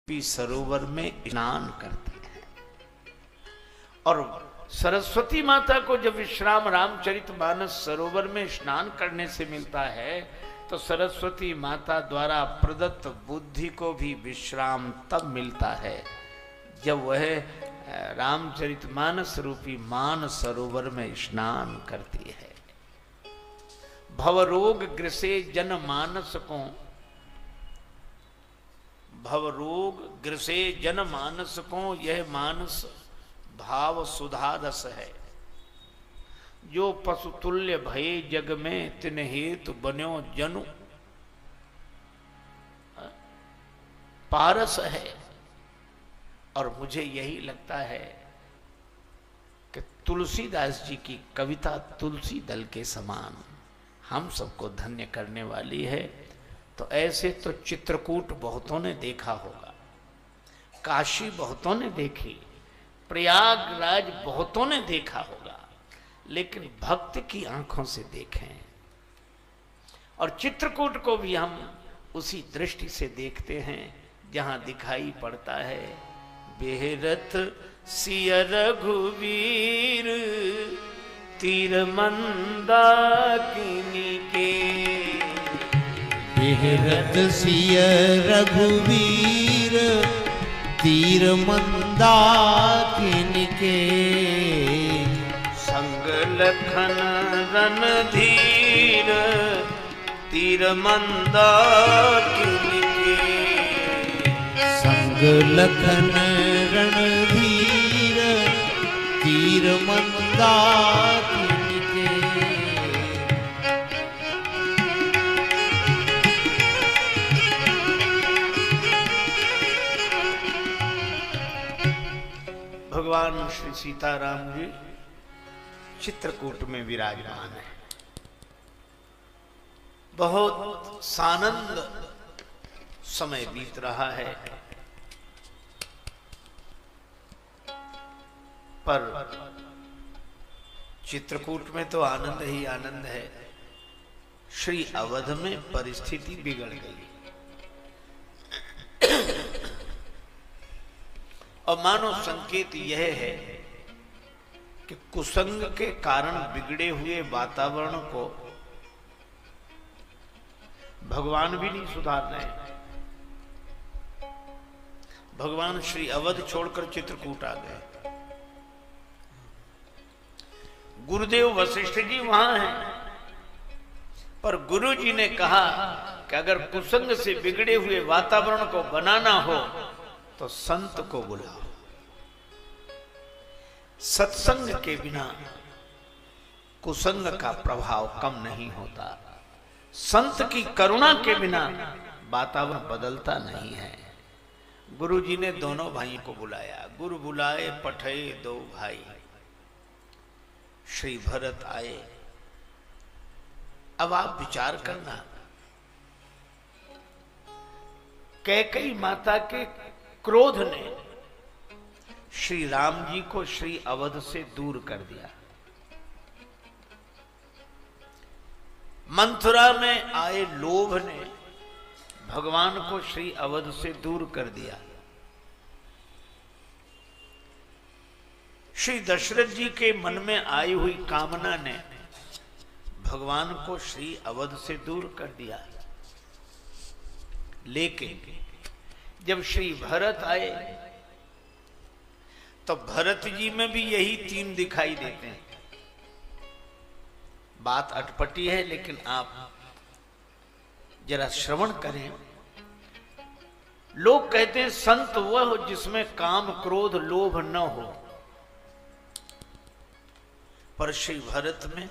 सरोवर में स्नान करते हैं। और सरस्वती माता को जब विश्राम रामचरितमानस सरोवर में स्नान करने से मिलता है तो सरस्वती माता द्वारा प्रदत्त बुद्धि को भी विश्राम तब मिलता है जब वह रामचरितमानस रूपी मान सरोवर में स्नान करती है। भवरोग ग्रसे जनमानस को, भवरोग ग्रसे जनमानस को, यह मानस भाव सुधा रस है। जो पशुतुल्य भये जग में तिन हेतु बन्यो जनु पारस है। और मुझे यही लगता है कि तुलसीदास जी की कविता तुलसी दल के समान हम सबको धन्य करने वाली है। तो ऐसे तो चित्रकूट बहुतों ने देखा होगा, काशी बहुतों ने देखी, प्रयागराज बहुतों ने देखा होगा, लेकिन भक्त की आंखों से देखें। और चित्रकूट को भी हम उसी दृष्टि से देखते हैं जहां दिखाई पड़ता है बेहरत सिय रघुवीर तीर मंदाकिनी के। बेहरत सिय रघुवीर तीर मंदाकिनी के। संग लखन रणधीर तीर मंदाकिनी के। संग लखन रणधीर तीर मंदाकिनी के। भगवान श्री सीताराम जी चित्रकूट में विराजमान है। बहुत सानंद समय बीत रहा है, पर चित्रकूट में तो आनंद ही आनंद है। श्री अवध में परिस्थिति बिगड़ गई और मानो संकेत यह है कि कुसंग के कारण बिगड़े हुए वातावरण को भगवान भी नहीं सुधार रहे। भगवान श्री अवध छोड़कर चित्रकूट आ गए। गुरुदेव वशिष्ठ जी वहां हैं, पर गुरु जी ने कहा कि अगर कुसंग से बिगड़े हुए वातावरण को बनाना हो तो संत को बुलाओ। सत्संग के बिना कुसंग का प्रभाव कम नहीं होता। संत की करुणा के बिना वातावरण बदलता नहीं है। गुरु जी ने दोनों भाइयों को बुलाया। गुरु बुलाए पठे दो भाई। श्री भरत आए। अब आप विचार करना, कैकेयी माता के क्रोध ने श्री राम जी को श्री अवध से दूर कर दिया। मथुरा में आए लोभ ने भगवान को श्री अवध से दूर कर दिया। श्री दशरथ जी के मन में आई हुई कामना ने भगवान को श्री अवध से दूर कर दिया। लेकिन जब श्री भरत आए तो भरत जी में भी यही तीन दिखाई देते हैं। बात अटपटी है, लेकिन आप जरा श्रवण करें। लोग कहते हैं संत वह जिसमें काम क्रोध लोभ न हो, पर श्री भरत में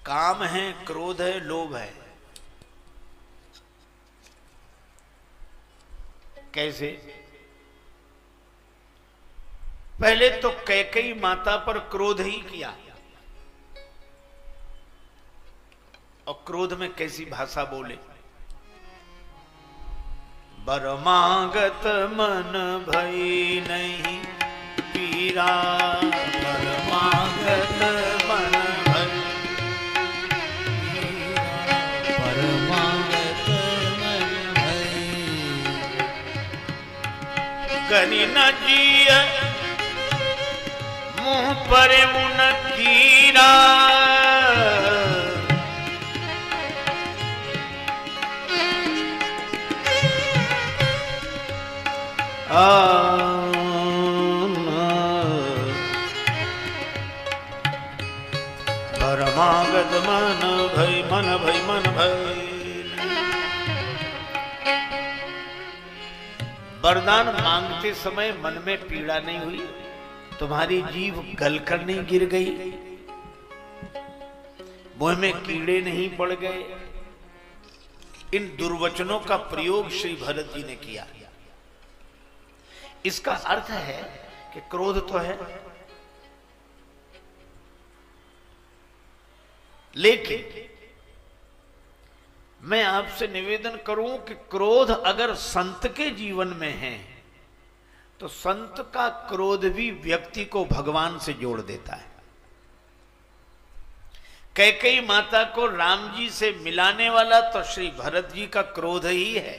काम है, क्रोध है, लोभ है। कैसे? पहले तो कैकेयी माता पर क्रोध ही किया, और क्रोध में कैसी भाषा बोले। बर मांगत मन भई नहीं पीरा। बर मांगत मन भई, पर मांगत मन भई गनि न जिय मुंह पर मुन कीरा परमागत मन भय मन भय मन भय। वरदान मांगते समय मन में पीड़ा नहीं हुई, तुम्हारी जीभ गलकर नहीं गिर गई, मुंह में कीड़े नहीं पड़ गए। इन दुर्वचनों का प्रयोग श्री भरत जी ने किया। इसका अर्थ है कि क्रोध तो है, लेकिन मैं आपसे निवेदन करूं कि क्रोध अगर संत के जीवन में है तो संत का क्रोध भी व्यक्ति को भगवान से जोड़ देता है। कैकेयी माता को राम जी से मिलाने वाला तो श्री भरत जी का क्रोध ही है।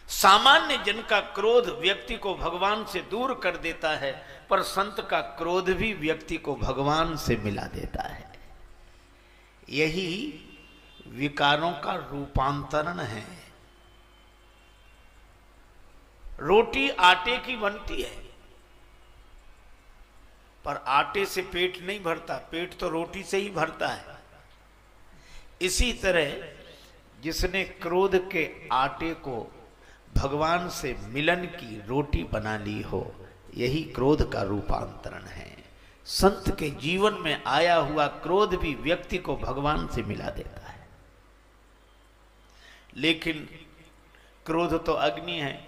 सामान्य जन का क्रोध व्यक्ति को भगवान से दूर कर देता है, पर संत का क्रोध भी व्यक्ति को भगवान से मिला देता है। यही विकारों का रूपांतरण है। रोटी आटे की बनती है, पर आटे से पेट नहीं भरता, पेट तो रोटी से ही भरता है। इसी तरह जिसने क्रोध के आटे को भगवान से मिलन की रोटी बना ली हो, यही क्रोध का रूपांतरण है। संत के जीवन में आया हुआ क्रोध भी व्यक्ति को भगवान से मिला देता है। लेकिन क्रोध तो अग्नि है।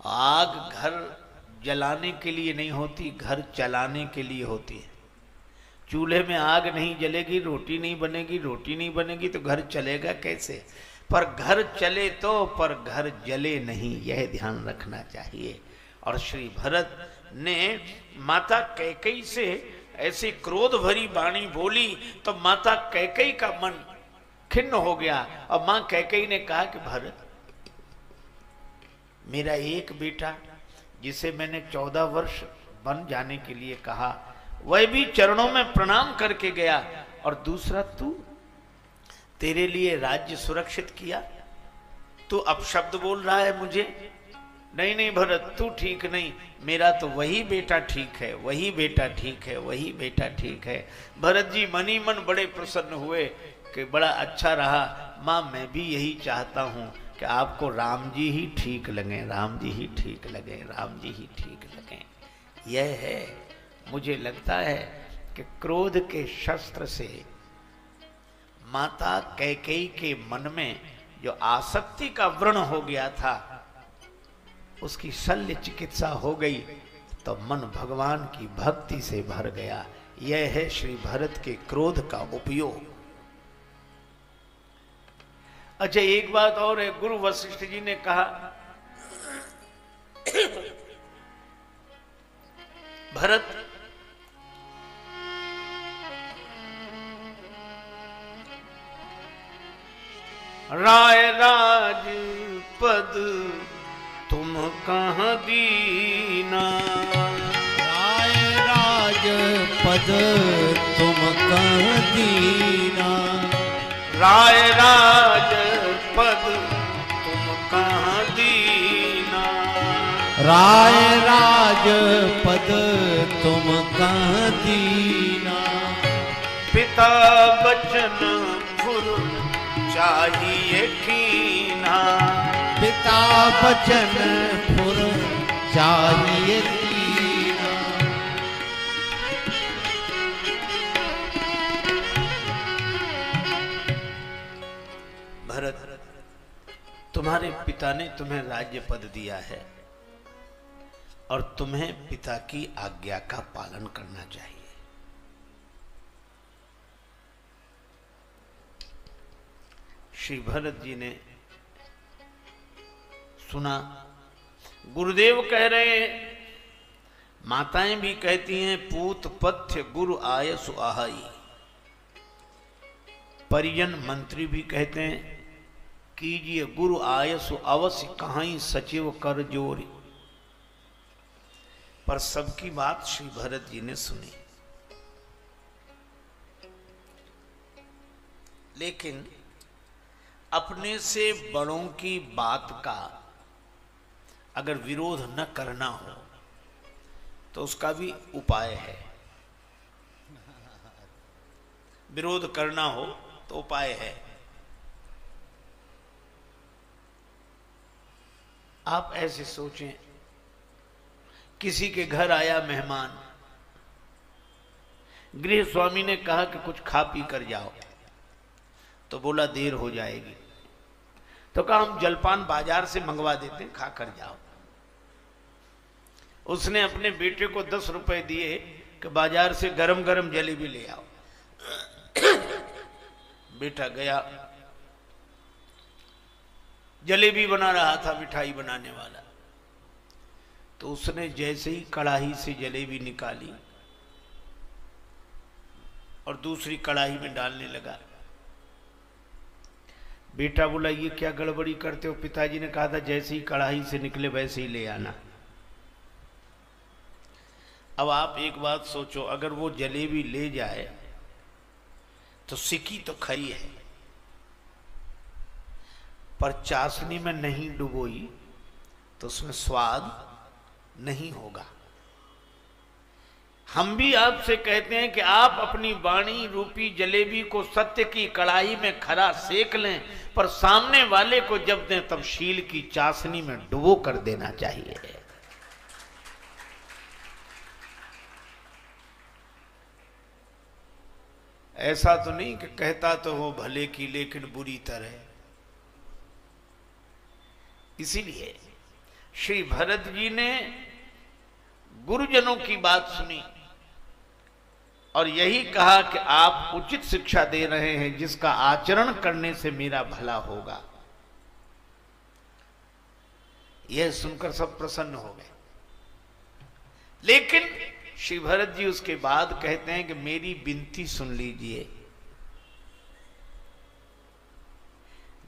आग घर जलाने के लिए नहीं होती, घर चलाने के लिए होती है। चूल्हे में आग नहीं जलेगी, रोटी नहीं बनेगी, रोटी नहीं बनेगी तो घर चलेगा कैसे? पर घर चले तो, पर घर जले नहीं, यह ध्यान रखना चाहिए। और श्री भरत ने माता कैकेयी से ऐसी क्रोध भरी वाणी बोली तो माता कैकेयी का मन खिन्न हो गया। और मां कैकेयी ने कहा कि भरत, मेरा एक बेटा जिसे मैंने 14 वर्ष बन जाने के लिए कहा, वह भी चरणों में प्रणाम करके गया, और दूसरा तू, तेरे लिए राज्य सुरक्षित किया, तू अपशब्द बोल रहा है मुझे। नहीं नहीं भरत, तू ठीक नहीं, मेरा तो वही बेटा ठीक है, वही बेटा ठीक है, वही बेटा ठीक है। भरत जी मन ही मन बड़े प्रसन्न हुए कि बड़ा अच्छा रहा। माँ, मैं भी यही चाहता हूँ कि आपको राम जी ही ठीक लगे, राम जी ही ठीक लगे, राम जी ही ठीक लगे। यह है, मुझे लगता है कि क्रोध के शस्त्र से माता कैकेयी के मन में जो आसक्ति का व्रण हो गया था, उसकी शल्य चिकित्सा हो गई तो मन भगवान की भक्ति से भर गया। यह है श्री भरत के क्रोध का उपयोग। अच्छा, एक बात और है। गुरु वशिष्ठ जी ने कहा, भरत, राय राज पद तुम कहाँ दीना, राय राज पद तुम कहाँ दीना, राय राज पद तुम कहाँ दीना, राय राज पद तुम कहाँ दीना, पिता बचन फुर चाहिए कीना, पिता बचन फुर चाहिए कीना। भरत, तुम्हारे पिता ने तुम्हें राज्य पद दिया है और तुम्हें पिता की आज्ञा का पालन करना चाहिए। श्री भरत जी ने सुना। गुरुदेव कह रहे हैं, माताएं भी कहती हैं, पूत पथ्य गुरु आय सुआहाई। परिजन मंत्री भी कहते हैं कीजिए गुरु आयसु अवश्य कहाई सचिव कर जोरी। पर सबकी बात श्री भरत जी ने सुनी, लेकिन अपने से बड़ों की बात का अगर विरोध न करना हो तो उसका भी उपाय है। विरोध करना हो तो उपाय है। आप ऐसे सोचें, किसी के घर आया मेहमान, गृह स्वामी ने कहा कि कुछ खा पी कर जाओ, तो बोला देर हो जाएगी, तो कहा हम जलपान बाजार से मंगवा देते हैं, खा कर जाओ। उसने अपने बेटे को 10 रुपए दिए कि बाजार से गरम गरम जलेबी ले आओ। बेटा गया, जलेबी बना रहा था मिठाई बनाने वाला, तो उसने जैसे ही कढ़ाई से जलेबी निकाली और दूसरी कढ़ाई में डालने लगा, बेटा बोला ये क्या गड़बड़ी करते हो? पिताजी ने कहा था जैसे ही कढ़ाई से निकले वैसे ही ले आना। अब आप एक बात सोचो, अगर वो जलेबी ले जाए तो सिकी तो खरी है, पर चाशनी में नहीं डुबोई तो उसमें स्वाद नहीं होगा। हम भी आपसे कहते हैं कि आप अपनी वाणी रूपी जलेबी को सत्य की कढ़ाई में खरा सेक लें, पर सामने वाले को जब दें तब शील की चाशनी में डुबो कर देना चाहिए। ऐसा तो नहीं कि कहता तो हो भले की लेकिन बुरी तरह। इसीलिए श्री भरत जी ने गुरुजनों की बात सुनी और यही कहा कि आप उचित शिक्षा दे रहे हैं, जिसका आचरण करने से मेरा भला होगा। यह सुनकर सब प्रसन्न हो गए। लेकिन श्री भरत जी उसके बाद कहते हैं कि मेरी विनती सुन लीजिए।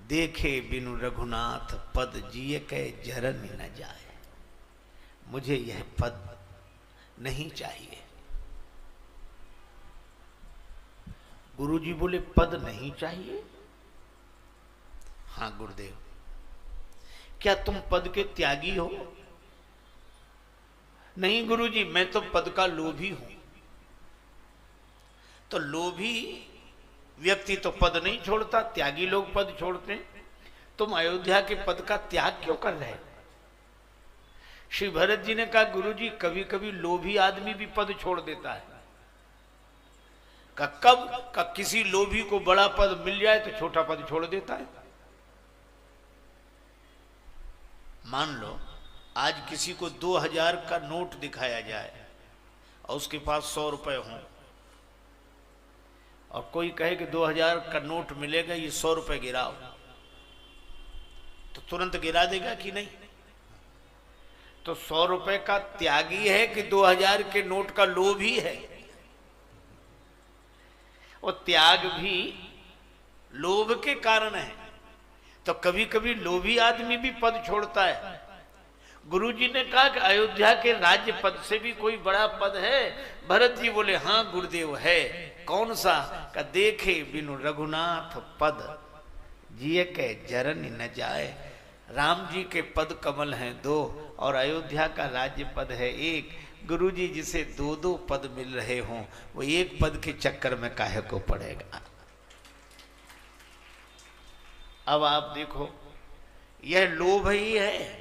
देखे बिनु रघुनाथ पद जिए के जरन न जाए। मुझे यह पद नहीं चाहिए। गुरुजी बोले पद नहीं चाहिए? हाँ गुरुदेव। क्या तुम पद के त्यागी हो? नहीं गुरुजी, मैं तो पद का लोभी हूं। तो लोभी व्यक्ति तो पद नहीं छोड़ता, त्यागी लोग पद छोड़ते हैं। तुम अयोध्या के पद का त्याग क्यों कर रहे? श्री भरत जी ने कहा गुरुजी, कभी कभी लोभी आदमी भी पद छोड़ देता है। कब किसी लोभी को बड़ा पद मिल जाए तो छोटा पद छोड़ देता है। मान लो आज किसी को 2000 का नोट दिखाया जाए और उसके पास 100 रुपए हों और कोई कहे कि 2000 का नोट मिलेगा, ये 100 रुपए गिराओ, तो तुरंत गिरा देगा कि नहीं? तो 100 रुपए का त्यागी है कि 2000 के नोट का लोभी है? और त्याग भी लोभ के कारण है। तो कभी कभी लोभी आदमी भी पद छोड़ता है। गुरुजी ने कहा कि अयोध्या के राज्य पद से भी कोई बड़ा पद है? भरत जी बोले हाँ गुरुदेव है। कौन सा? का देखे बिनु रघुनाथ पद जिए के जरन न जाए। राम जी के पद कमल हैं 2 और अयोध्या का राज्य पद है 1। गुरुजी जिसे 2-2 पद मिल रहे हों, वो एक पद के चक्कर में काहे को पड़ेगा? अब आप देखो, यह लोभ ही है।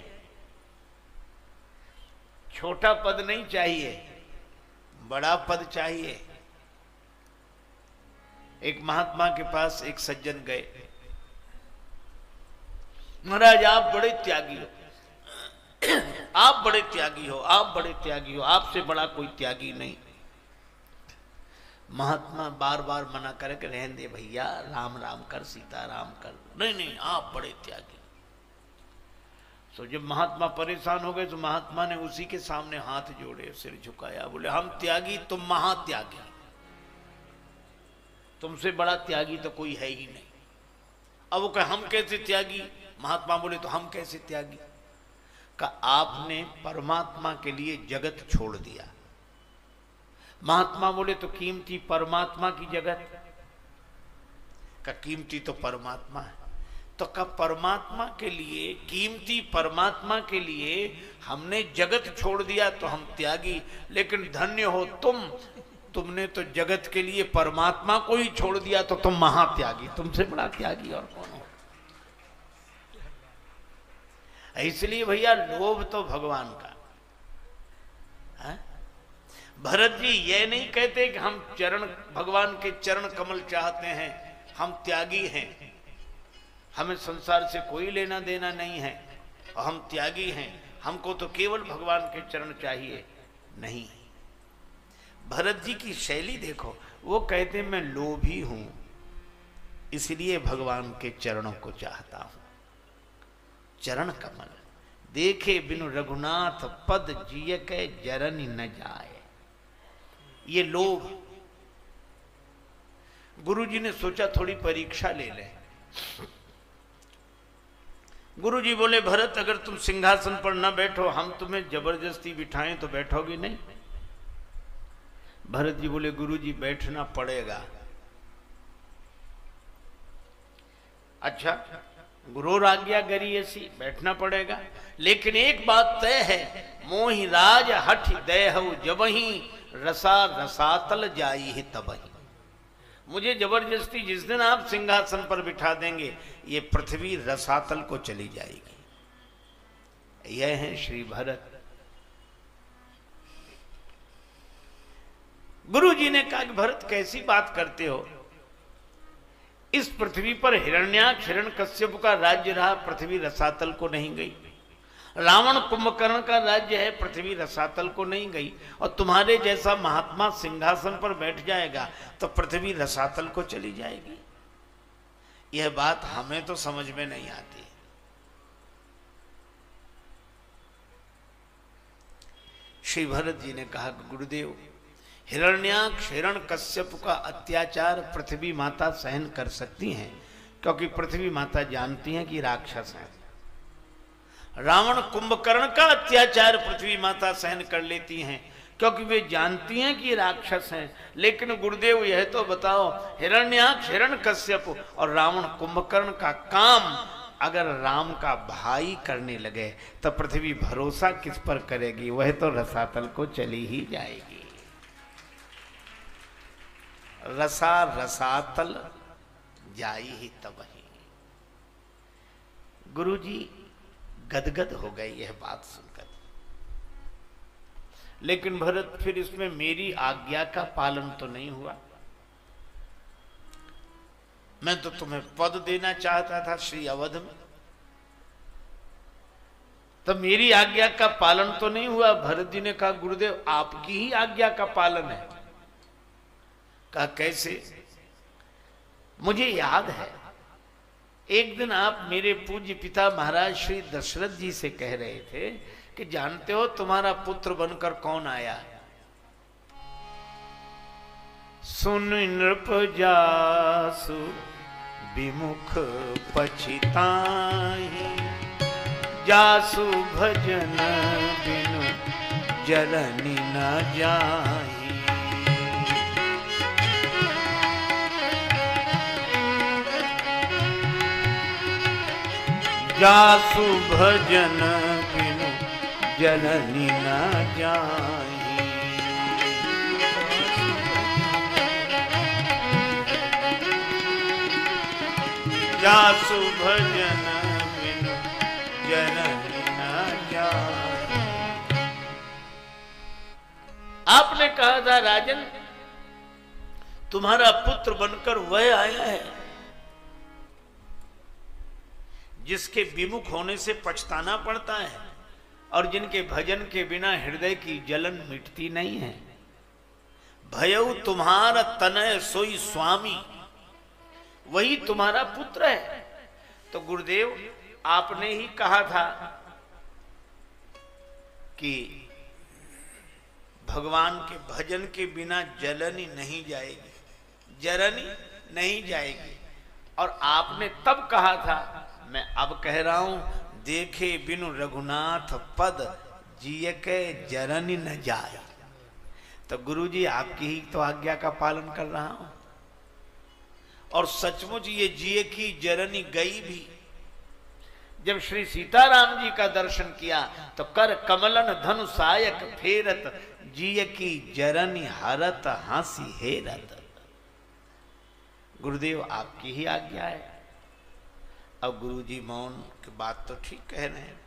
छोटा पद नहीं चाहिए, बड़ा पद चाहिए। एक महात्मा के पास एक सज्जन गए, महाराज आप बड़े त्यागी हो, आप बड़े त्यागी हो, आप बड़े त्यागी हो, आपसे बड़ा कोई त्यागी नहीं। महात्मा बार बार मना करे कि रहने दे भैया, राम राम कर, सीता राम कर। नहीं नहीं, आप बड़े त्यागी। तो जब महात्मा परेशान हो गए तो महात्मा ने उसी के सामने हाथ जोड़े, सिर झुकाया, बोले हम त्यागी, तुम महात्यागी, तुमसे बड़ा त्यागी तो कोई है ही नहीं। अब वो कहे हम कैसे त्यागी? महात्मा बोले तो हम कैसे त्यागी? का आपने परमात्मा के लिए जगत छोड़ दिया। महात्मा बोले तो कीमती परमात्मा की जगत? का कीमती तो परमात्मा है। तो का परमात्मा के लिए, कीमती परमात्मा के लिए हमने जगत छोड़ दिया तो हम त्यागी, लेकिन धन्य हो तुमने तो जगत के लिए परमात्मा को ही छोड़ दिया तो तुम महात्यागी। तुमसे बड़ा त्यागी और कौन हो? इसलिए भैया लोभ तो भगवान का है। भरत जी ये नहीं कहते कि हम भगवान के चरण कमल चाहते हैं, हम त्यागी हैं, हमें संसार से कोई लेना देना नहीं है और हम त्यागी हैं, हमको तो केवल भगवान के चरण चाहिए। नहीं, भरत जी की शैली देखो, वो कहते मैं लोभी हूं इसलिए भगवान के चरणों को चाहता हूं। चरण कमल देखे बिनु रघुनाथ पद जिय के जरनी न जाए। ये लोभ। गुरु जी ने सोचा थोड़ी परीक्षा ले लें। गुरु जी बोले भरत अगर तुम सिंहासन पर न बैठो, हम तुम्हें जबरदस्ती बिठाएं तो बैठोगे नहीं? भरत जी बोले गुरु जी बैठना पड़ेगा। अच्छा, गुरु आज्ञा गरी ऐसी बैठना पड़ेगा, लेकिन एक बात तय है, मोहि राज हठ देहु जबहि रसा रसातल जाई ही तबहि। मुझे जबरदस्ती जिस दिन आप सिंहासन पर बिठा देंगे, ये पृथ्वी रसातल को चली जाएगी। यह है श्री भरत। गुरु जी ने कहा कि भरत कैसी बात करते हो, इस पृथ्वी पर हिरण्याक्ष हिरण्यकश्यप का राज्य रहा, पृथ्वी रसातल को नहीं गई। रावण कुंभकर्ण का राज्य है, पृथ्वी रसातल को नहीं गई। और तुम्हारे जैसा महात्मा सिंहासन पर बैठ जाएगा तो पृथ्वी रसातल को चली जाएगी। यह बात हमें तो समझ में नहीं आती। श्री भरत जी ने कहा गुरुदेव, हिरण्याक्ष हिरण्यकश्यप का अत्याचार पृथ्वी माता सहन कर सकती हैं, क्योंकि पृथ्वी माता जानती हैं कि राक्षस हैं। रावण कुंभकर्ण का अत्याचार पृथ्वी माता सहन कर लेती हैं, क्योंकि वे जानती हैं कि राक्षस हैं। लेकिन गुरुदेव यह तो बताओ, हिरण्याक्ष हिरण्यकश्यप और रावण कुंभकर्ण का काम अगर राम का भाई करने लगे तो पृथ्वी भरोसा किस पर करेगी? वह तो रसातल को चली ही जाएगी। रसा रसातल जाई ही तबही। गुरुजी गदगद हो गए यह बात सुनकर। लेकिन भरत फिर इसमें मेरी आज्ञा का पालन तो नहीं हुआ। मैं तो तुम्हें पद देना चाहता था श्री अवध में, तो मेरी आज्ञा का पालन तो नहीं हुआ। भरत जी ने कहा गुरुदेव आपकी ही आज्ञा का पालन है। कहा कैसे? मुझे याद है एक दिन आप मेरे पूज्य पिता महाराज श्री दशरथ जी से कह रहे थे कि जानते हो तुम्हारा पुत्र बनकर कौन आया? सुन नृप जासु विमुख पछिताहि, जासु भजन बिनु जननी न जाहि। जासु भजन बिनु जननी न जाहि। जासु भजन बिनु जननी न जाहि। आपने कहा था राजन तुम्हारा पुत्र बनकर वह आया है जिसके विमुख होने से पछताना पड़ता है और जिनके भजन के बिना हृदय की जलन मिटती नहीं है। भयउ तुम्हारा तनय सोई स्वामी, वही तुम्हारा पुत्र है। तो गुरुदेव आपने ही कहा था कि भगवान के भजन के बिना जलनी नहीं जाएगी, जरनी नहीं जाएगी। और आपने तब कहा था, मैं अब कह रहा हूं, देखे बिनु रघुनाथ पद जिय के जरनी न जाए। तो गुरुजी आपकी ही तो आज्ञा का पालन कर रहा हूं, और सचमुच ये जिय की जरनी गई भी। जब श्री सीताराम जी का दर्शन किया तो कर कमलन धनु सायक फेरत, जिय की जरनी हरत हासी हेरत। गुरुदेव आपकी ही आज्ञा है। अब गुरुजी मौन की बात तो ठीक कह रहे हैं।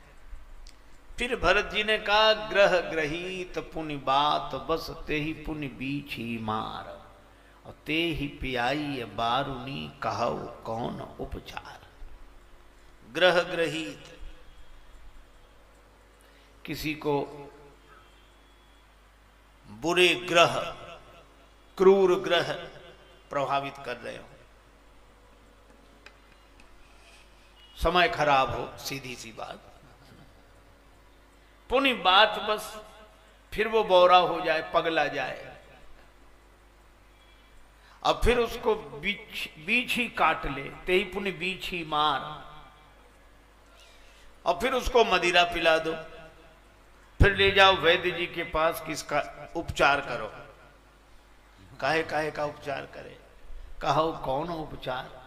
फिर भरत जी ने कहा, ग्रह ग्रहीत पुनि बात बस ते ही पुनि बीच ही मार, और ते ही पियाई बारुनी कहौ कौन उपचार। ग्रह ग्रहीत, किसी को बुरे ग्रह, क्रूर ग्रह प्रभावित कर रहे हो, समय खराब हो, सीधी सी बात। पुनी बात बस, फिर वो बौरा हो जाए, पगला जाए, अब फिर उसको बीच ही काट ले, ते ही पुनी बीच ही मार, और फिर उसको मदिरा पिला दो, फिर ले जाओ वैद्य जी के पास, किसका उपचार करो। काहे काहे का उपचार करे, कहो कौन उपचार।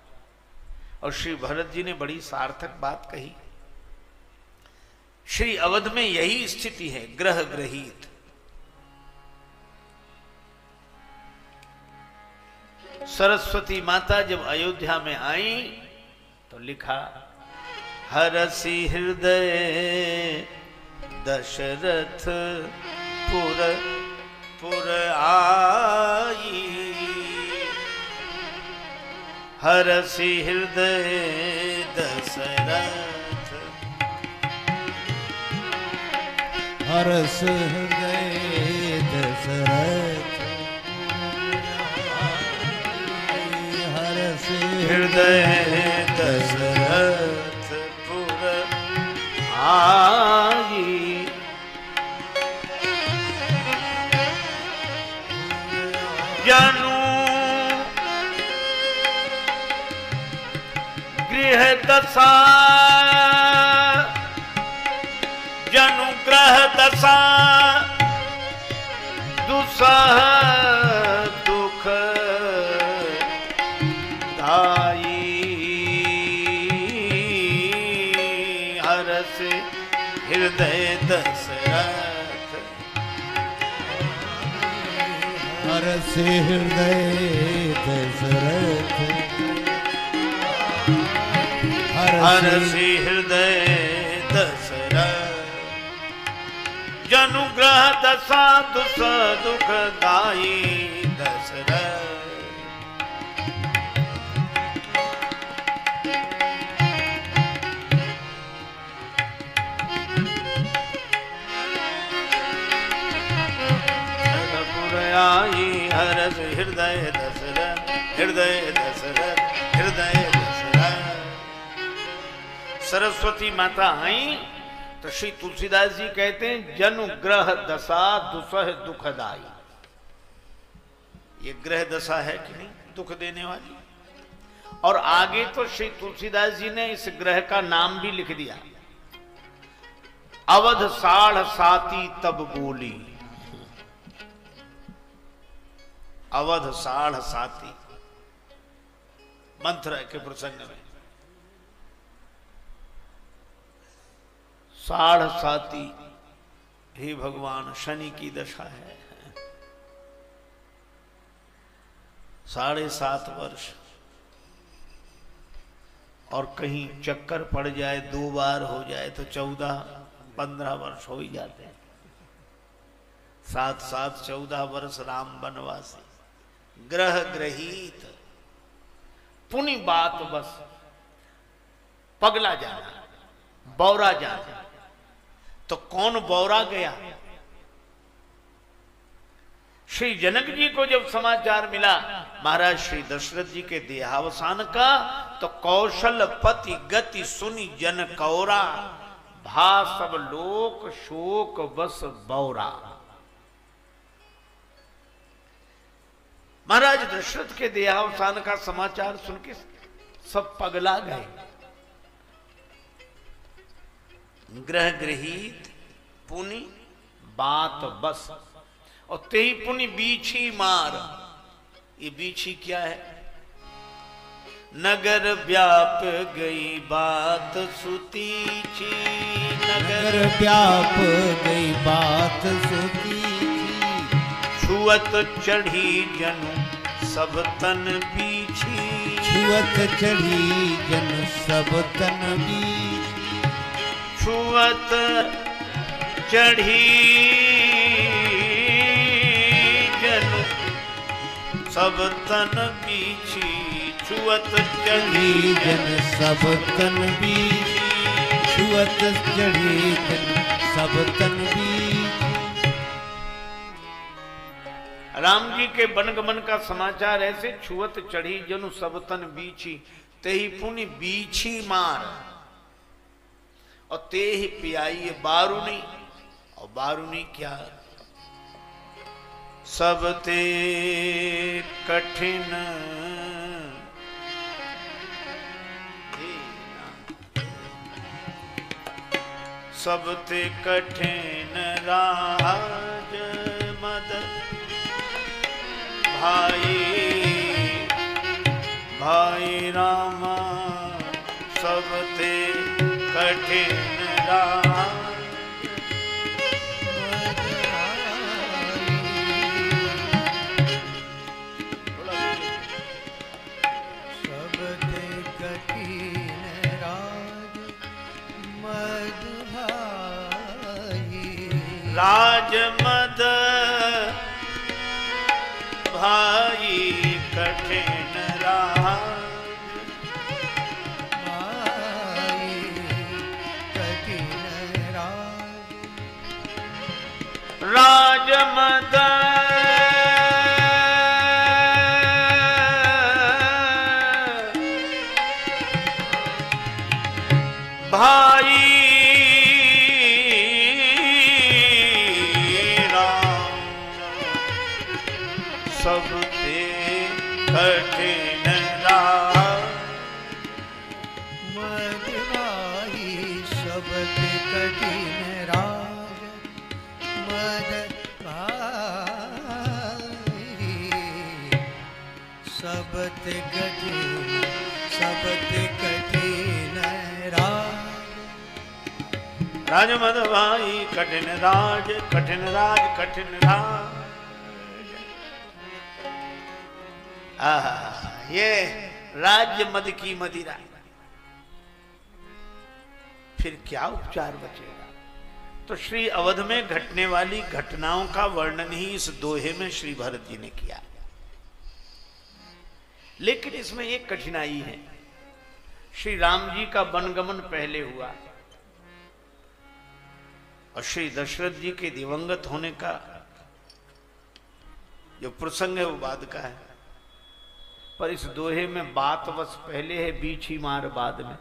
और श्री भरत जी ने बड़ी सार्थक बात कही। श्री अवध में यही स्थिति है, ग्रह ग्रहीत। सरस्वती माता जब अयोध्या में आई तो लिखा, हरसि हृदय दशरथ पुर आई, हरसि हृदय दशरथ, हरस हृदय दशरथ, हरस हृदय दशरथ पुर आई, जनु गृह दशा, जनु ग्रह दशा दुसह दुख दाई, हरस हृदय दशरथ, हरस हृदय दशरथ, हरसि हृदय दशरथ, जनुग्रह दशा दुस दुख दाई दशरथ। आई हरस हृदय दशरथ, हृदय दशरथ, हृदय दशरथ। सरस्वती माता आई तो श्री तुलसीदास जी कहते हैं, जनु ग्रह दशा दुसह दुखदाई। ये ग्रह दशा है कि नहीं, दुख देने वाली। और आगे तो श्री तुलसीदास जी ने इस ग्रह का नाम भी लिख दिया, अवध साढ़ साती तब बोली। अवध साढ़ साती मंत्र के प्रसंग में, साढ़ साती हे भगवान शनि की दशा है। 7.5 वर्ष, और कहीं चक्कर पड़ जाए, 2 बार हो जाए तो 14-15 वर्ष हो ही जाते हैं। 7-7 14 वर्ष राम वनवासी। ग्रह ग्रहीत, पुनि बात बस, पगला जाना, बौरा जाना। तो कौन बौरा गया? श्री जनक जी को जब समाचार मिला महाराज श्री दशरथ जी के देहावसान का, तो कौशल पति गति सुनी जन कौरा, भा सब लोक शोक बस बौरा। महाराज दशरथ के देहावसान का समाचार सुन के सब पगला गए। ग्रह गृहीत पुनि बात बस, और ते ही पुनि बीछी मार। ये बीछी क्या है? नगर व्याप गई बात सुतीची, नगर व्याप गई बात सुतीची, छुअत चढ़ी जनु सब तन बीछी, छुअत चढ़ी जन सब तन बीछी, छुअत चढ़ी जनु सब तन बीछी, छुअत चढ़ी जन सब तन बीछी, छुअत चढ़ी जन सब तन बीछी। राम जी के वनगमन का समाचार ऐसे, छुअत चढ़ी जनु सब तन बीछी, ते ही पुनि बीछी मार, और ते ही पियाई बारूनी। और बारूनी क्या? सब ते कठिन सब ते कठिन राज मद भाई, भाई रामा सब ते कठिन राज। राजमद भाई कठिन राज, भाई कठिन राज, राजमद भाई सब ते कठिन राज, मद भाई सब ते कठिन राज, मद भाई सब ते कठिन, सब ते कठिन राज। राजमद भाई कठिन राज, कठिन राज, कठिन राज। ये राज्य मद की मदिरा, फिर क्या उपचार बचेगा? तो श्री अवध में घटने वाली घटनाओं का वर्णन ही इस दोहे में श्री भरत जी ने किया। लेकिन इसमें एक कठिनाई है। श्री राम जी का वनगमन पहले हुआ और श्री दशरथ जी के दिवंगत होने का जो प्रसंग है वो बाद का है, पर इस दोहे में बात बस पहले है, बीछी मार बाद में।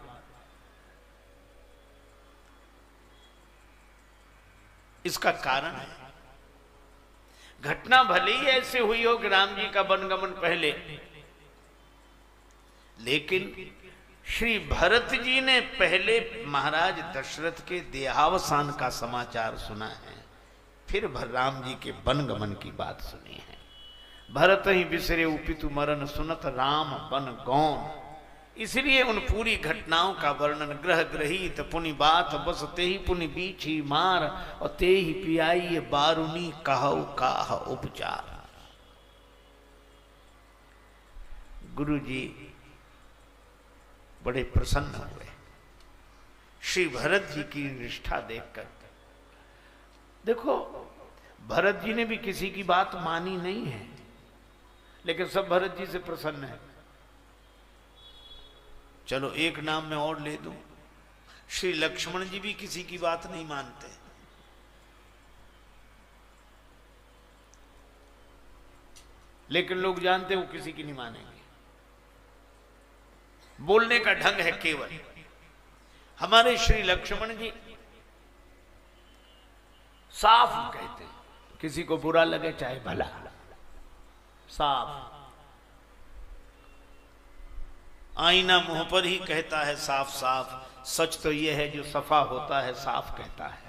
इसका कारण है, घटना भले ही ऐसे हुई हो कि राम जी का वनगमन पहले, लेकिन श्री भरत जी ने पहले महाराज दशरथ के देहावसान का समाचार सुना है, फिर राम जी के वनगमन की बात सुनी है। भरत ही बिसरे उपितु मरण सुनत राम बन गौन। इसलिए उन पूरी घटनाओं का वर्णन ग्रह ग्रहीत पुनि बात बस ते ही पुनि बीछी मार, और ते ही पियाई बारूनी कहु काह उपचार। गुरु जी बड़े प्रसन्न हुए श्री भरत जी की निष्ठा देखकर। देखो, भरत जी ने भी किसी की बात मानी नहीं है, लेकिन सब भरत जी से प्रसन्न है। चलो एक नाम मैं और ले दूं, श्री लक्ष्मण जी भी किसी की बात नहीं मानते, लेकिन लोग जानते वो किसी की नहीं मानेंगे। बोलने का ढंग है केवल। हमारे श्री लक्ष्मण जी साफ कहते, किसी को बुरा लगे चाहे भला, साफ। आईना मुंह पर ही कहता है साफ साफ, सच तो यह है जो सफा होता है साफ कहता है।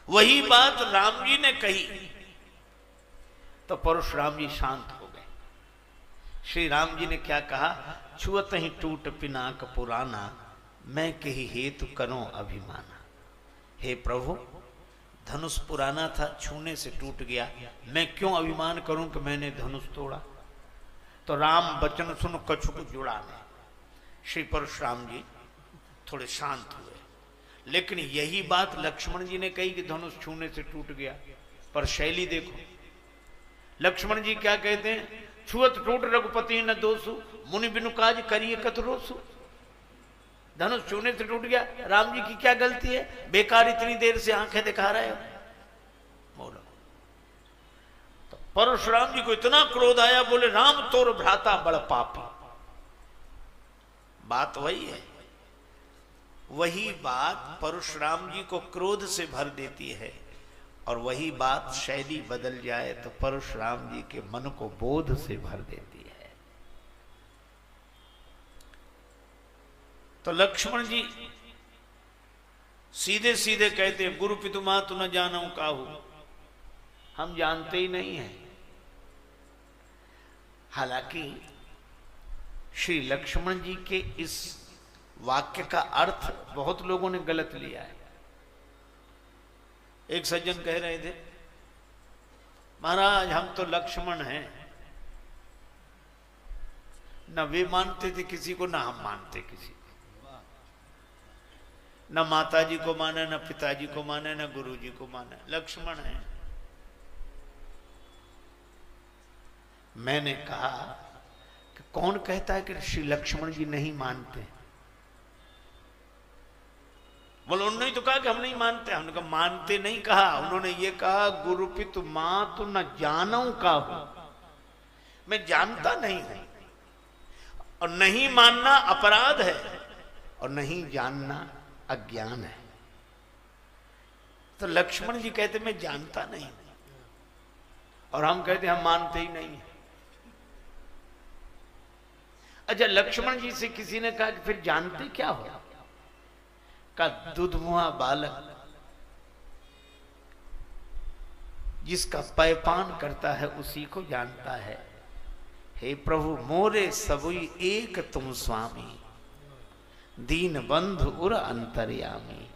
वही बात राम जी ने कही तो परशुराम जी शांत हो गए। श्री राम जी ने क्या कहा, छुअत ही टूट पिनाक पुराना, मैं कही हेतु करो अभिमाना। हे प्रभु, धनुष पुराना था, छूने से टूट गया, मैं क्यों अभिमान करूं कि मैंने धनुष तोड़ा। तो राम वचन सुन कछु को जुड़ा नहीं। श्री परशुराम जी थोड़े शांत हुए। लेकिन यही बात लक्ष्मण जी ने कही कि धनुष छूने से टूट गया, पर शैली देखो। लक्ष्मण जी क्या कहते हैं, छुअत टूट रघुपति न दोषु, मुनि बिनु काज करिए कत रोसु। धनुष छूने से टूट गया, राम जी की क्या गलती है, बेकार इतनी देर से आंखें दिखा रहे हो। बोलो। तो परशुराम जी को इतना क्रोध आया, बोले राम तोर भ्राता बड़ पापी। बात वही है, वही बात परशुराम जी को क्रोध से भर देती है, और वही बात शैली बदल जाए तो परशुराम जी के मन को बोध से भर देती है। तो लक्ष्मण जी सीधे सीधे कहते हैं, गुरु पितु मातु न जानू काहू, हम जानते ही नहीं है। हालांकि श्री लक्ष्मण जी के इस वाक्य का अर्थ बहुत लोगों ने गलत लिया है। एक सज्जन कह रहे थे, महाराज हम तो लक्ष्मण हैं, न वे मानते थे किसी को, न हम मानते किसी को, न माता जी को माने, न पिताजी को माने, न गुरु जी को माने, लक्ष्मण है। मैंने कहा कि कौन कहता है कि श्री लक्ष्मण जी नहीं मानते। बोलो उन्होंने तो कहा कि हम नहीं मानते। हमने कहा मानते नहीं कहा, उन्होंने ये कहा गुरु पितु मातु न जानू काहू, मैं जानता नहीं हूं। और नहीं मानना अपराध है, और नहीं जानना अज्ञान है। तो लक्ष्मण जी कहते मैं जानता नहीं, और हम कहते हम मानते ही नहीं। अच्छा, लक्ष्मण जी से किसी ने कहा कि फिर जानते क्या हो, का दुधमुआ बालक जिसका पैपान करता है उसी को जानता है। हे प्रभु मोरे सबुई एक तुम स्वामी, दीन बंधु उर अंतर्यामी।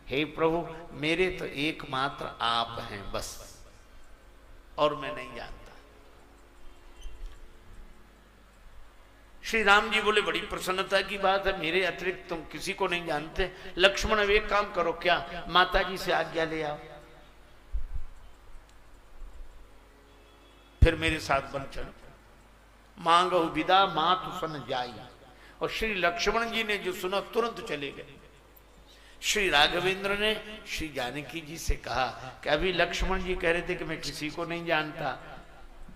हे प्रभु मेरे तो एकमात्र आप हैं बस, और मैं नहीं जानता। श्री राम जी बोले बड़ी प्रसन्नता की बात है, मेरे अतिरिक्त तुम किसी को नहीं जानते। लक्ष्मण अब एक काम करो, क्या माता जी से आज्ञा ले आओ, फिर मेरे साथ बन चलो। मांगो विदा मातु सन जाई। और श्री लक्ष्मण जी ने जो सुना तुरंत चले गए। श्री राघवेंद्र ने श्री जानकी जी से कहा कि अभी लक्ष्मण जी कह रहे थे कि मैं किसी को नहीं जानता,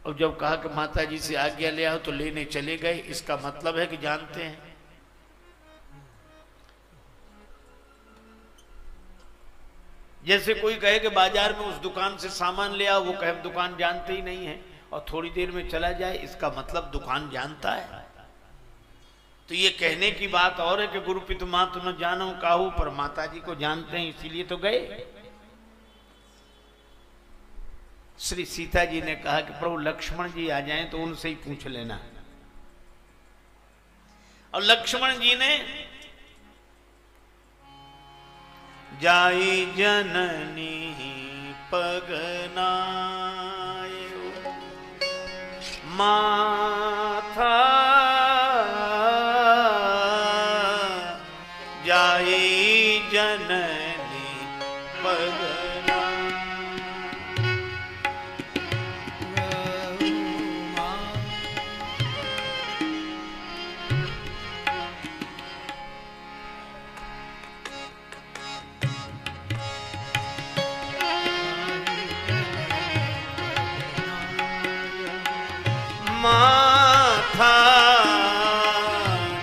और जब कहा कि माता जी से आज्ञा ले आओ तो लेने चले गए। इसका मतलब है कि जानते हैं। जैसे कोई कहे कि बाजार में उस दुकान से सामान ले आओ, वो कहे दुकान जानते ही नहीं है, और थोड़ी देर में चला जाए, इसका मतलब दुकान जानता है। तो ये कहने की बात और है कि गुरु पितु मातु न जानो काहू, पर माता जी को जानते हैं इसीलिए तो गए। श्री सीता जी ने कहा कि प्रभु लक्ष्मण जी आ जाएं तो उनसे ही पूछ लेना। और लक्ष्मण जी ने जाई जननी पगनायो माथा, जाई जननी पगनायो। माथा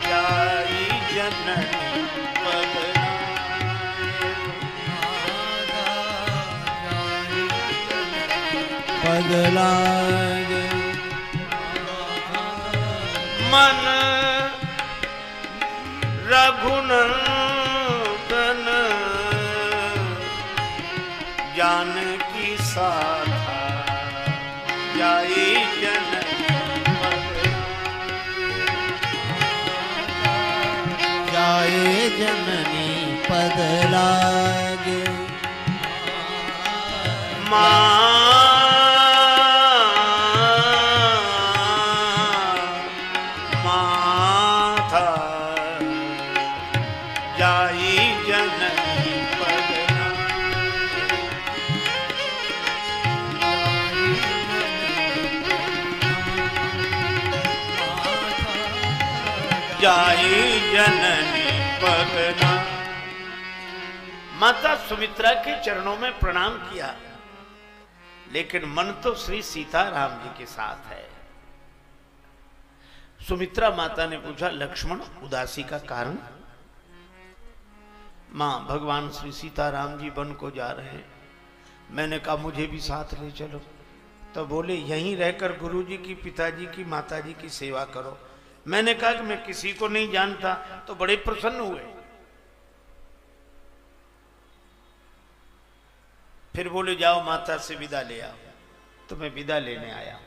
जाई जननी पगनायो। मन रघुनंदन जानकी साधा जाई जाए जननी पद लागे माथा जाई जननी पद जाई जननी पगना। माता सुमित्रा के चरणों में प्रणाम किया, लेकिन मन तो श्री सीताराम जी के साथ है। सुमित्रा माता ने पूछा, लक्ष्मण उदासी का कारण? मां, भगवान श्री सीताराम जी वन को जा रहे हैं। मैंने कहा मुझे भी साथ ले चलो। तो बोले यहीं रहकर गुरुजी की, पिताजी की, माताजी की सेवा करो। मैंने कहा कि मैं किसी को नहीं जानता, तो बड़े प्रसन्न हुए। फिर बोले जाओ माता से विदा ले आओ। तो मैं विदा लेने आया।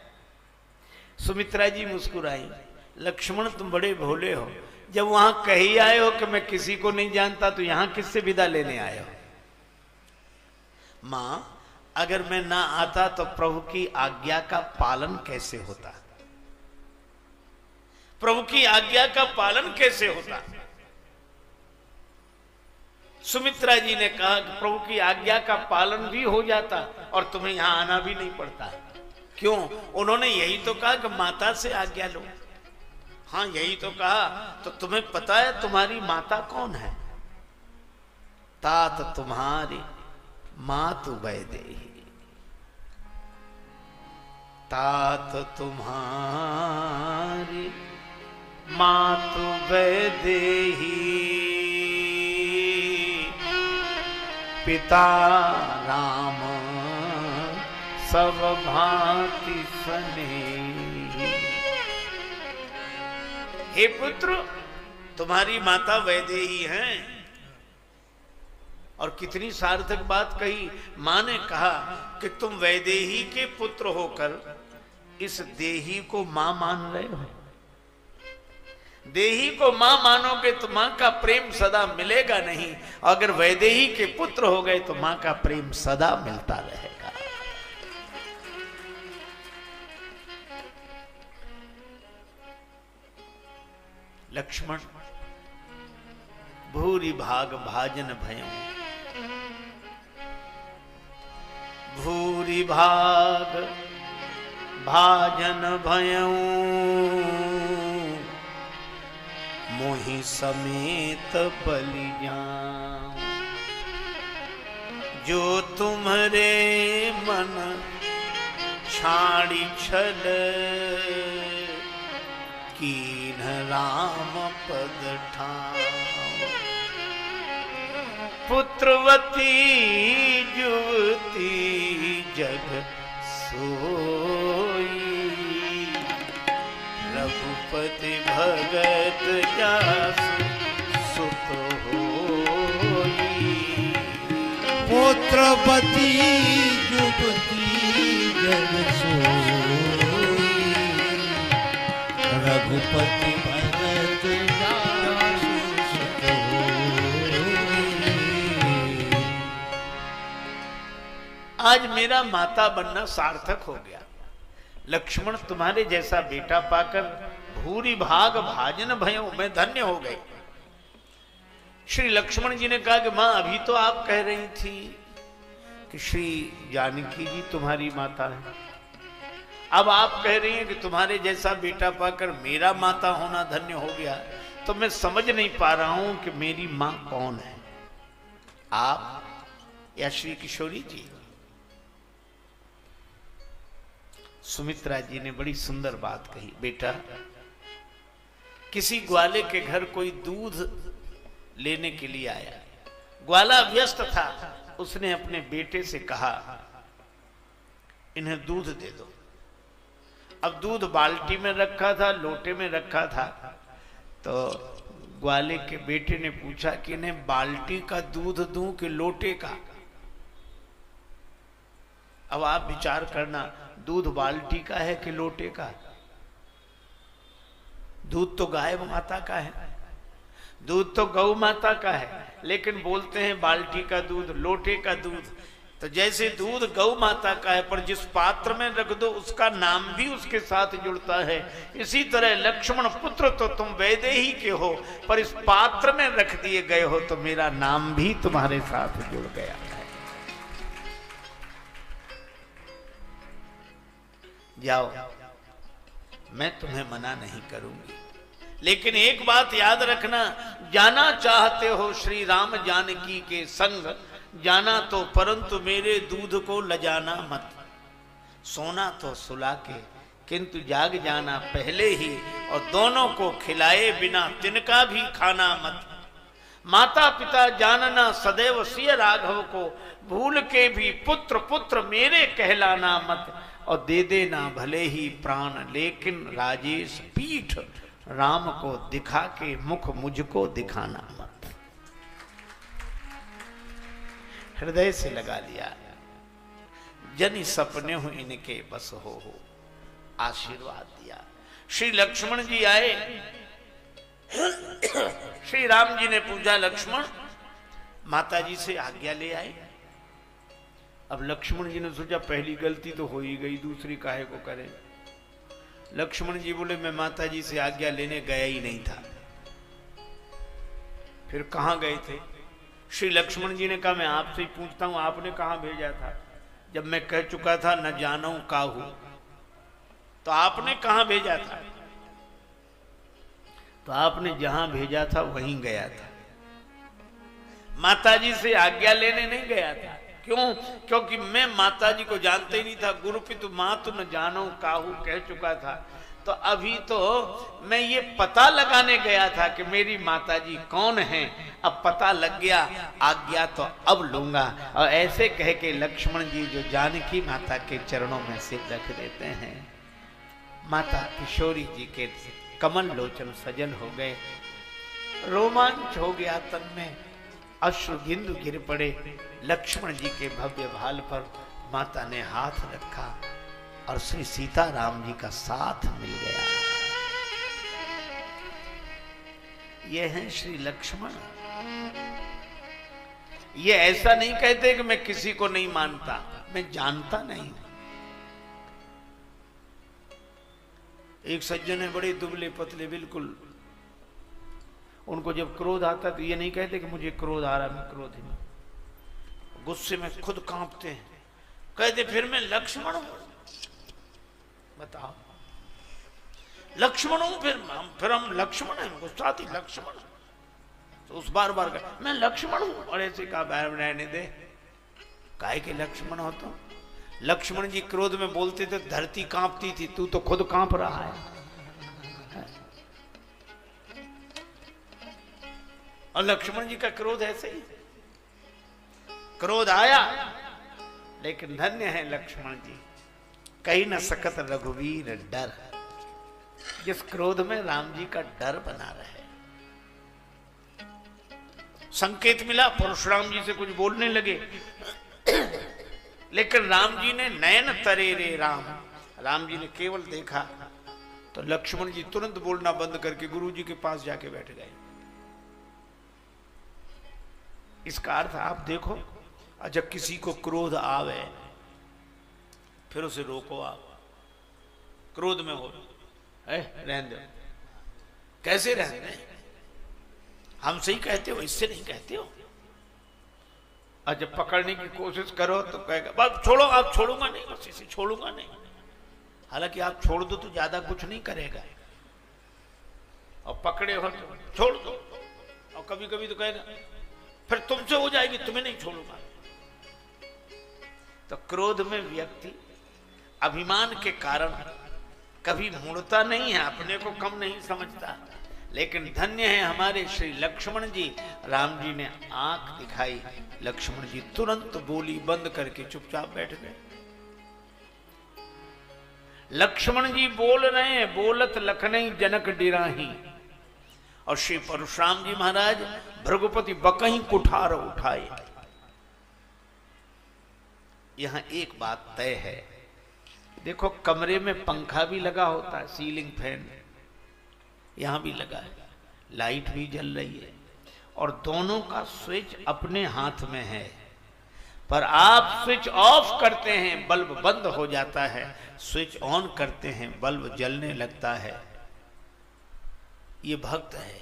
सुमित्रा जी मुस्कुराई, लक्ष्मण तुम बड़े भोले हो, जब वहां कही आए हो कि मैं किसी को नहीं जानता, तो यहां किससे विदा लेने आए हो? मां, अगर मैं ना आता तो प्रभु की आज्ञा का पालन कैसे होता? प्रभु की आज्ञा का पालन कैसे होता? सुमित्रा जी ने कहा कि प्रभु की आज्ञा का पालन भी हो जाता और तुम्हें यहां आना भी नहीं पड़ता। क्यों? उन्होंने यही तो कहा कि माता से आज्ञा लो। हाँ, यही तो कहा। तो तुम्हें पता है तुम्हारी माता कौन है? तात तुम्हारी मातु वैदेही, तात तुम्हारी मातु वैदेही, पिता राम सब भांति स्नेही। हे पुत्र, तुम्हारी माता वैदेही हैं। और कितनी सार्थक बात कही। मां ने कहा कि तुम वैदेही के पुत्र होकर इस देही को मां मान रहे हो। देही को मां मानोगे तो मां का प्रेम सदा मिलेगा नहीं। अगर वैदेही के पुत्र हो गए तो मां का प्रेम सदा मिलता रहेगा। लक्ष्मण, भूरि भाग भाजन भयं, भूरि भाग भाजन भयं, मोहि समेत बलि जाऊं। जो तुम्हारे मन छाड़ी छल, कीन राम पद ठाऊं। पुत्रवती युवती जग सोई, रघुपति भगत जासु सुत होई। पुत्रवती युवती जग सोई, रघुपति भगत जासु सुत होई। आज मेरा माता बनना सार्थक हो गया। लक्ष्मण, तुम्हारे जैसा बेटा पाकर भूरि भाग भाजन भयो, मैं धन्य हो गई। श्री लक्ष्मण जी ने कहा कि मां, अभी तो आप कह रही थी कि श्री जानकी जी तुम्हारी माता है, अब आप कह रही हैं कि तुम्हारे जैसा बेटा पाकर मेरा माता होना धन्य हो गया। तो मैं समझ नहीं पा रहा हूं कि मेरी मां कौन है, आप या श्री किशोरी जी? सुमित्रा जी ने बड़ी सुंदर बात कही, बेटा, किसी ग्वाले के घर कोई दूध लेने के लिए आया। ग्वाला व्यस्त था। उसने अपने बेटे से कहा, इन्हें दूध दे दो। अब दूध बाल्टी में रखा था, लोटे में रखा था। तो ग्वाले के बेटे ने पूछा कि इन्हें बाल्टी का दूध दूं कि लोटे का। अब आप विचार करना, दूध बाल्टी का है कि लोटे का? दूध तो गाय माता का है, दूध तो गौ माता का है, लेकिन बोलते हैं बाल्टी का दूध, लोटे का दूध। तो जैसे दूध गौ माता का है, पर जिस पात्र में रख दो उसका नाम भी उसके साथ जुड़ता है, इसी तरह लक्ष्मण पुत्र तो तुम वैदेही के हो, पर इस पात्र में रख दिए गए हो तो मेरा नाम भी तुम्हारे साथ जुड़ गया है। जाओ, मैं तुम्हें मना नहीं करूंगी, लेकिन एक बात याद रखना, जाना चाहते हो श्री राम जानकी के संग, जाना तो परंतु मेरे दूध को लजाना मत। सोना तो सुला के, किंतु जाग जाना पहले ही, और दोनों को खिलाए बिना तिनका भी खाना मत। माता पिता जानना सदैव सिय राघव को, भूल के भी पुत्र पुत्र मेरे कहलाना मत। और दे देना भले ही प्राण, लेकिन राजेश पीठ राम को दिखा के मुख मुझको दिखाना मत। हृदय से लगा लिया, जनि सपने हो इनके बस हो, आशीर्वाद दिया। श्री लक्ष्मण जी आए, श्री राम जी ने पूछा, लक्ष्मण माता जी से आज्ञा ले आए। अब लक्ष्मण जी ने सोचा पहली गलती तो हो ही गई, दूसरी काहे को करें। लक्ष्मण जी बोले, मैं माता जी से आज्ञा लेने गया ही नहीं था। फिर कहां गए थे? श्री लक्ष्मण जी ने कहा, मैं आपसे ही पूछता हूं, आपने कहां भेजा था? जब मैं कह चुका था न जानूं काहू, तो आपने कहां भेजा था? तो आपने जहां भेजा था वहीं गया था, माता जी से आज्ञा लेने नहीं गया था। क्यों? क्योंकि मैं माता जी को जानते ही नहीं था। गुरु पितु मातु न जानो काहू कह चुका था। तो अभी तो मैं ये पता लगाने गया था कि मेरी माता जी कौन हैं। अब पता लग गया, आज्ञा तो अब लूंगा। और ऐसे कह के लक्ष्मण जी जो जानकी माता के चरणों में सिर रख देते हैं, माता किशोरी जी के कमल लोचन सजल हो गए। रोमांच हो गया तन में, अश्रु बिंदु गिर पड़े। लक्ष्मण जी के भव्य भाल पर माता ने हाथ रखा और श्री सीता राम जी का साथ मिल गया। ये हैं श्री लक्ष्मण। ये ऐसा नहीं कहते कि मैं किसी को नहीं मानता, मैं जानता नहीं। एक सज्जन है, बड़े दुबले पतले बिल्कुल, उनको जब क्रोध आता तो ये नहीं कहते कि मुझे क्रोध आ रहा, मैं क्रोधी हूं। गुस्से में खुद कांपते हैं, कहते फिर मैं लक्ष्मण हूं। बताओ, लक्ष्मण हूं, फिर हम लक्ष्मण हैं, गुस्सा थी लक्ष्मण। तो उस बार बार कहा मैं लक्ष्मण हूं, और ऐसे कहा बाहर रहने दे, काहे के लक्ष्मण हो तो? लक्ष्मण जी क्रोध में बोलते थे, धरती कांपती थी, तू तो खुद कांप रहा है। और लक्ष्मण जी का क्रोध ऐसे ही, क्रोध आया, लेकिन धन्य है लक्ष्मण जी, कहीं न सकत रघुवीर डर। जिस क्रोध में राम जी का डर बना रहे। संकेत मिला, परशुराम जी से कुछ बोलने लगे, लेकिन राम जी ने नयन तरे रे राम, राम जी ने केवल देखा तो लक्ष्मण जी तुरंत बोलना बंद करके गुरु जी के पास जाके बैठ गए। इसका अर्थ आप देखो, जब किसी को क्रोध आवे फिर उसे रोको। आप क्रोध में हो, रहने दो, कैसे रहने दें? हमसे ही कहते हो, इससे नहीं कहते हो। और जब पकड़ने की कोशिश करो तो कहेगा बस छोड़ो, आप छोड़ूंगा नहीं, बस इसे छोड़ूंगा नहीं। हालांकि आप छोड़ दो तो ज्यादा कुछ नहीं करेगा, और पकड़े हो तो छोड़ दो, और कभी कभी तो कहेगा फिर तुमसे हो जाएगी, तुम्हें नहीं छोड़ूंगा। तो क्रोध में व्यक्ति अभिमान के कारण कभी मुड़ता नहीं है, अपने को कम नहीं समझता। लेकिन धन्य है हमारे श्री लक्ष्मण जी, राम जी ने आंख दिखाई, लक्ष्मण जी तुरंत बोली बंद करके चुपचाप बैठ गए। लक्ष्मण जी बोल रहे हैं, बोलत लखनई जनक डिराही, और श्री परशुराम जी महाराज भृगुपति बकही कुठार उठाए। यहां एक बात तय है, देखो कमरे में पंखा भी लगा होता है, सीलिंग फैन यहां भी लगा है, लाइट भी जल रही है, और दोनों का स्विच अपने हाथ में है, पर आप स्विच ऑफ करते हैं बल्ब बंद हो जाता है, स्विच ऑन करते हैं बल्ब जलने लगता है। ये भक्त है,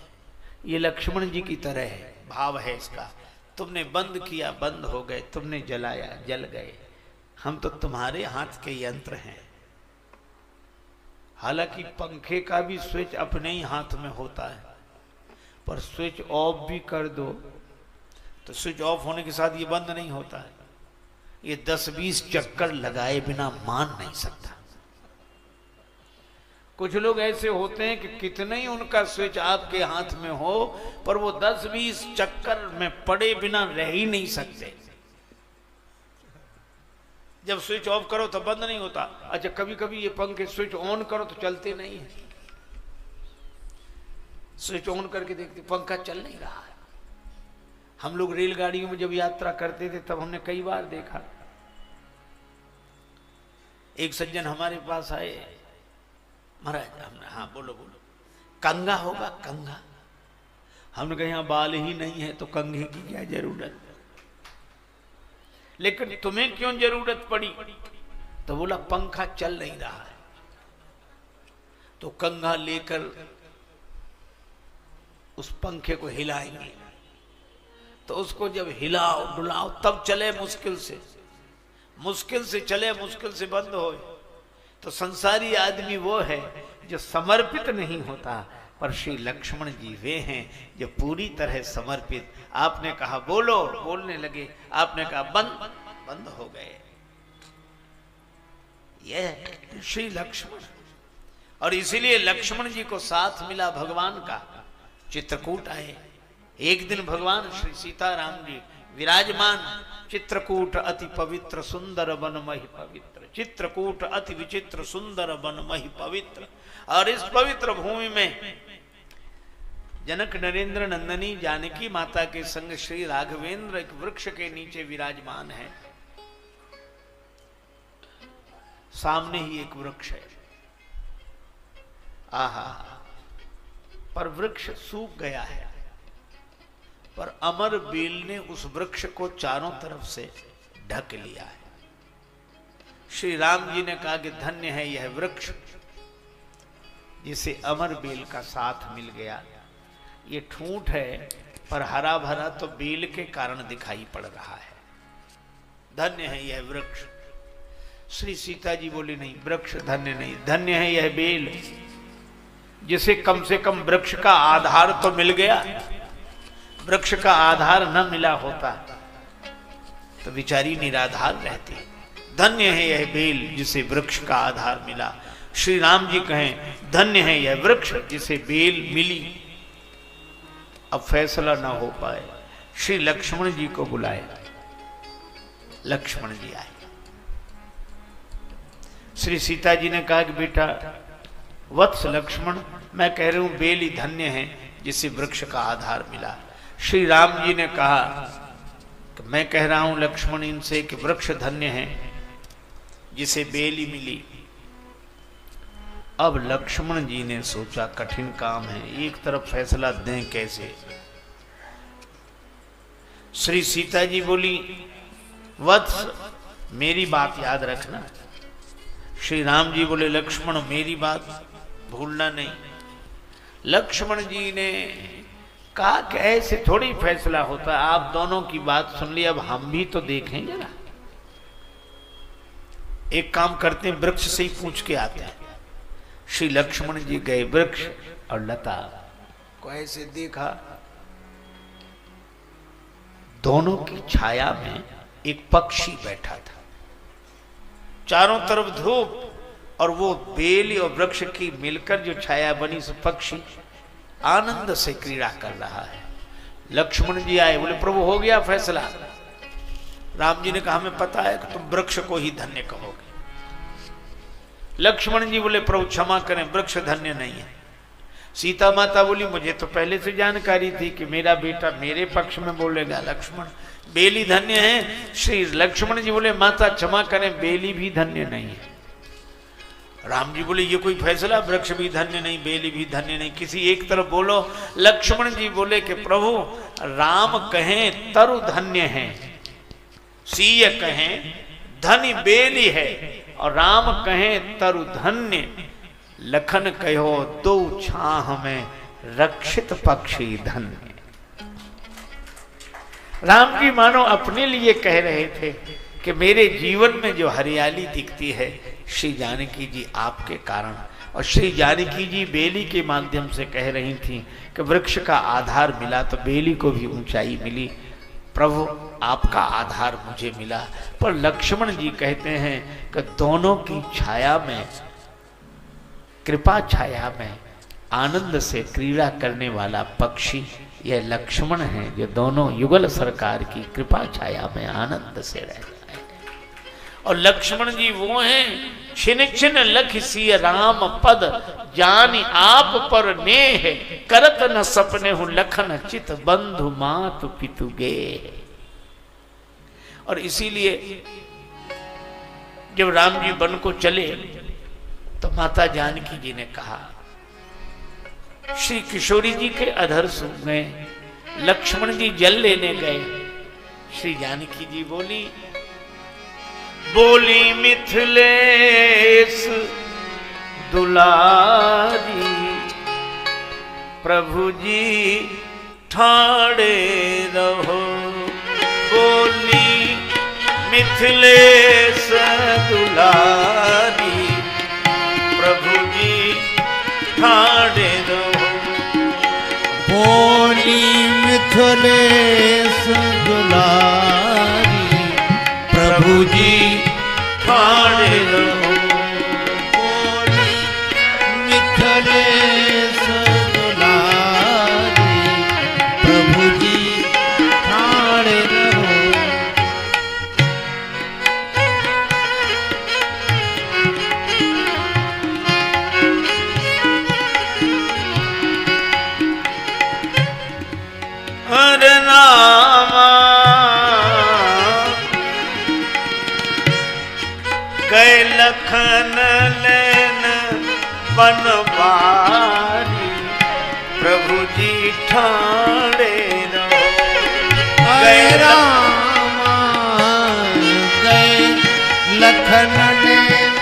ये लक्ष्मण जी की तरह है, भाव है इसका। तुमने बंद किया बंद हो गए, तुमने जलाया जल गए, हम तो तुम्हारे हाथ के यंत्र हैं। हालांकि पंखे का भी स्विच अपने ही हाथ में होता है, पर स्विच ऑफ भी कर दो तो स्विच ऑफ होने के साथ ये बंद नहीं होता है, ये 10-20 चक्कर लगाए बिना मान नहीं सकता। कुछ लोग ऐसे होते हैं कि कितने ही उनका स्विच आपके हाथ में हो, पर वो 10-20 चक्कर में पड़े बिना रह ही नहीं सकते। जब स्विच ऑफ करो तो बंद नहीं होता। अच्छा, कभी कभी ये पंखे स्विच ऑन करो तो चलते नहीं है, स्विच ऑन करके देखते पंखा चल नहीं रहा है। हम लोग रेलगाड़ियों में जब यात्रा करते थे तब हमने कई बार देखा, एक सज्जन हमारे पास आए, महाराज हमने, हाँ बोलो बोलो, कंगा होगा कंगा? हमने कहा यहाँ बाल ही नहीं है तो कंघे की क्या जरूरत, लेकिन तुम्हें क्यों जरूरत पड़ी? तो बोला पंखा चल नहीं रहा है। तो कंघा लेकर उस पंखे को हिलाएंगे, तो उसको जब हिलाओ डुलाओ तब चले, मुश्किल से चले, मुश्किल से बंद हो। तो संसारी आदमी वो है जो समर्पित नहीं होता, पर श्री लक्ष्मण जी वे हैं जो पूरी तरह समर्पित। आपने कहा बोलो, बोलने लगे, आपने कहा बंद, बंद हो गए। यह श्री लक्ष्मण, और इसीलिए लक्ष्मण जी को साथ मिला भगवान का। चित्रकूट आए, एक दिन भगवान श्री सीताराम जी विराजमान, चित्रकूट अति पवित्र सुंदर बनमहि पवित्र, चित्रकूट अति विचित्र सुंदर बनमहि पवित्र। और इस पवित्र भूमि में जनक नरेंद्र नंदनी जानकी माता के संग श्री राघवेंद्र एक वृक्ष के नीचे विराजमान है। सामने ही एक वृक्ष है, आहा, पर वृक्ष सूख गया है, पर अमर बेल ने उस वृक्ष को चारों तरफ से ढक लिया है। श्री राम जी ने कहा कि धन्य है यह वृक्ष जिसे अमर बेल का साथ मिल गया। ये ठूंठ है पर हरा भरा तो बेल के कारण दिखाई पड़ रहा है। धन्य है यह वृक्ष। श्री सीता जी बोली नहीं, वृक्ष धन्य नहीं, धन्य है यह बेल जिसे कम से कम वृक्ष का आधार तो मिल गया। वृक्ष का आधार न मिला होता तो बेचारी निराधार रहती। धन्य है यह बेल जिसे वृक्ष का आधार मिला। श्री राम जी कहें धन्य है यह वृक्ष जिसे बेल मिली। अब फैसला ना हो पाए, श्री लक्ष्मण जी को बुलाया। लक्ष्मण जी आए। श्री सीता जी ने कहा कि बेटा वत्स लक्ष्मण, मैं कह रही हूं बेल ही धन्य है जिसे वृक्ष का आधार मिला। श्री राम जी ने कहा कि मैं कह रहा हूं लक्ष्मण इनसे कि वृक्ष धन्य है जिसे बेल ही मिली। अब लक्ष्मण जी ने सोचा कठिन काम है, एक तरफ फैसला दें कैसे। श्री सीता जी बोली वत्स मेरी बात याद रखना। श्री राम जी बोले लक्ष्मण मेरी बात भूलना नहीं। लक्ष्मण जी ने कहा कि ऐसे थोड़ी फैसला होता है, आप दोनों की बात सुन ली, अब हम भी तो देखें जरा। एक काम करते हैं, वृक्ष से ही पूछ के आते हैं। श्री लक्ष्मण जी गए वृक्ष और लता को ऐसे देखा, दोनों की छाया में एक पक्षी बैठा था। चारों तरफ धूप और वो बेल और वृक्ष की मिलकर जो छाया बनी, से पक्षी आनंद से क्रीड़ा कर रहा है। लक्ष्मण जी आए, बोले प्रभु हो गया फैसला। राम जी ने कहा हमें पता है कि तुम वृक्ष को ही धन्य कहोगे। लक्ष्मण जी बोले प्रभु क्षमा करें, वृक्ष धन्य नहीं है। सीता माता बोली मुझे तो पहले से जानकारी थी कि मेरा बेटा मेरे पक्ष में बोलेगा। लक्ष्मण बेली धन्य है। श्री लक्ष्मण जी बोले माता क्षमा करें, बेली भी धन्य नहीं है। राम जी बोले ये कोई फैसला, वृक्ष भी धन्य नहीं, बेली भी धन्य नहीं, किसी एक तरफ बोलो। लक्ष्मण जी बोले कि प्रभु राम कहें तरु धन्य है, सीय कहें धनी बेली है, और राम कहें तरु धन्य, लखन कहो दो छाह में रक्षित पक्षी धन्य। राम जी मानो अपने लिए कह रहे थे कि मेरे जीवन में जो हरियाली दिखती है श्री जानकी जी आपके कारण। और श्री जानकी जी बेली के माध्यम से कह रही थी कि वृक्ष का आधार मिला तो बेली को भी ऊंचाई मिली। प्रभु आपका आधार मुझे मिला। पर लक्ष्मण जी कहते हैं कि दोनों की छाया में, कृपा छाया में आनंद से क्रीड़ा करने वाला पक्षी यह लक्ष्मण है, जो दोनों युगल सरकार की कृपा छाया में आनंद से रहता है। और लक्ष्मण जी वो हैं छिन छिन लख सिय राम पद, जानी आप पर नेह, करत न सपने हूं लखन चित बंधु मातु पितु गे। और इसीलिए जब राम जी वन को चले तो माता जानकी जी ने कहा, श्री किशोरी जी के अधर सूख गए, लक्ष्मण जी जल लेने गए। श्री जानकी जी बोली, बोली मिथिलेश दुलारी, प्रभु जी ठाड़े रहो। बोली मिथिलेश दुलारी, प्रभु जी ठाड़े रहो। बोली मिथिलेश दुलारी, प्रभु जी ठाड़े रहो। बोली मिथिलेश दुलारी, प्रभु जी ठाड़े रहो। हरे नामा गए लखन लेन बनवारी, प्रभु जी ठाड़े रहो। गए रामा गए लखन लेन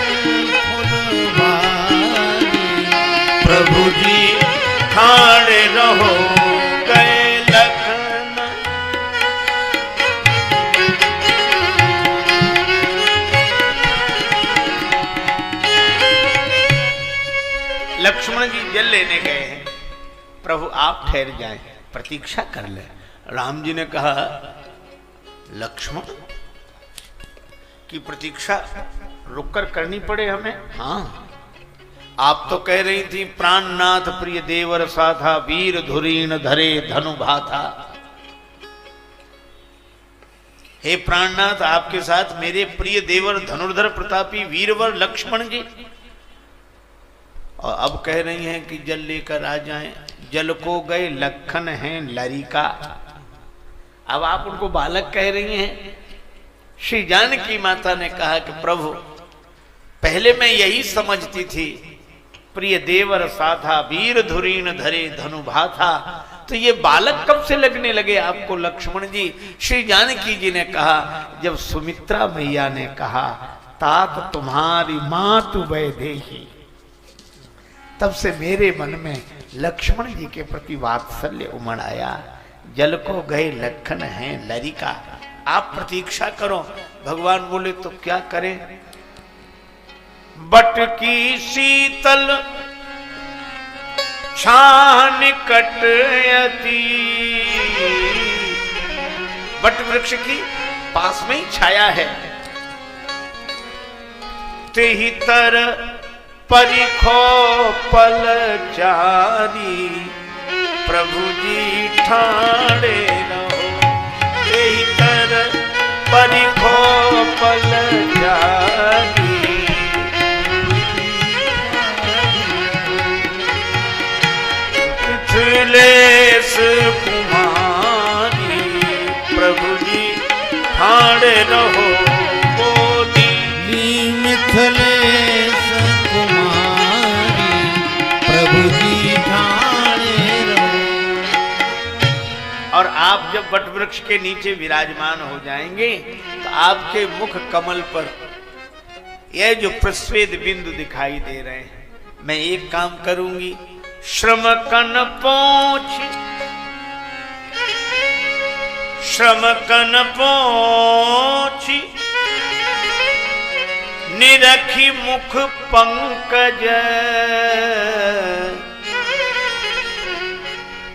फुलवारी, प्रभु जी ठाड़े रहो। लक्ष्मण जी जल लेने गए हैं, प्रभु आप ठहर जाएं, प्रतीक्षा कर ले। राम जी ने कहा, लक्ष्मण की प्रतीक्षा रुककर करनी पड़े हमें? हाँ, आप तो कह रही थी प्राणनाथ प्रिय देवर साथा, वीर धुरीण धरे धनु भाथा। हे प्राणनाथ, आपके साथ मेरे प्रिय देवर धनुर्धर प्रतापी वीरवर लक्ष्मण जी, और अब कह रही हैं कि जल लेकर आ जाएं। जल को गए लखन हैं लरिका। अब आप उनको बालक कह रही हैं। श्री जानकी माता ने कहा कि प्रभु पहले मैं यही समझती थी, प्रिय देवर साधा वीर धुरीण धरे धनु भाथा, तो ये बालक कब से लगने लगे आपको लक्ष्मण जी? श्री जानकी जी ने कहा, जब सुमित्रा मैया ने कहा तात तुम्हारी मातु वैदेही, तब से मेरे मन में लक्ष्मण जी के प्रति वात्सल्य उमड़ आया। जल को गए लखन हैं लरिका, आप प्रतीक्षा करो। भगवान बोले तो क्या करें? बट की शीतल छाह निकट यति, बट वृक्ष की पास में ही छाया है। तेहि तर परिखो पल चारी, प्रभु जी ठाड़े रहो। यही तर परिखो पल चारी, ठाणे रहो बोली। मिथिलेश कुमारी प्रभु जी ठाणे रहो। और आप जब वट वृक्ष के नीचे विराजमान हो जाएंगे तो आपके मुख कमल पर यह जो प्रस्वेद बिंदु दिखाई दे रहे हैं, मैं एक काम करूंगी, श्रम कन पोंछ, श्रम कन पोंछ, निरखी मुख पंकज,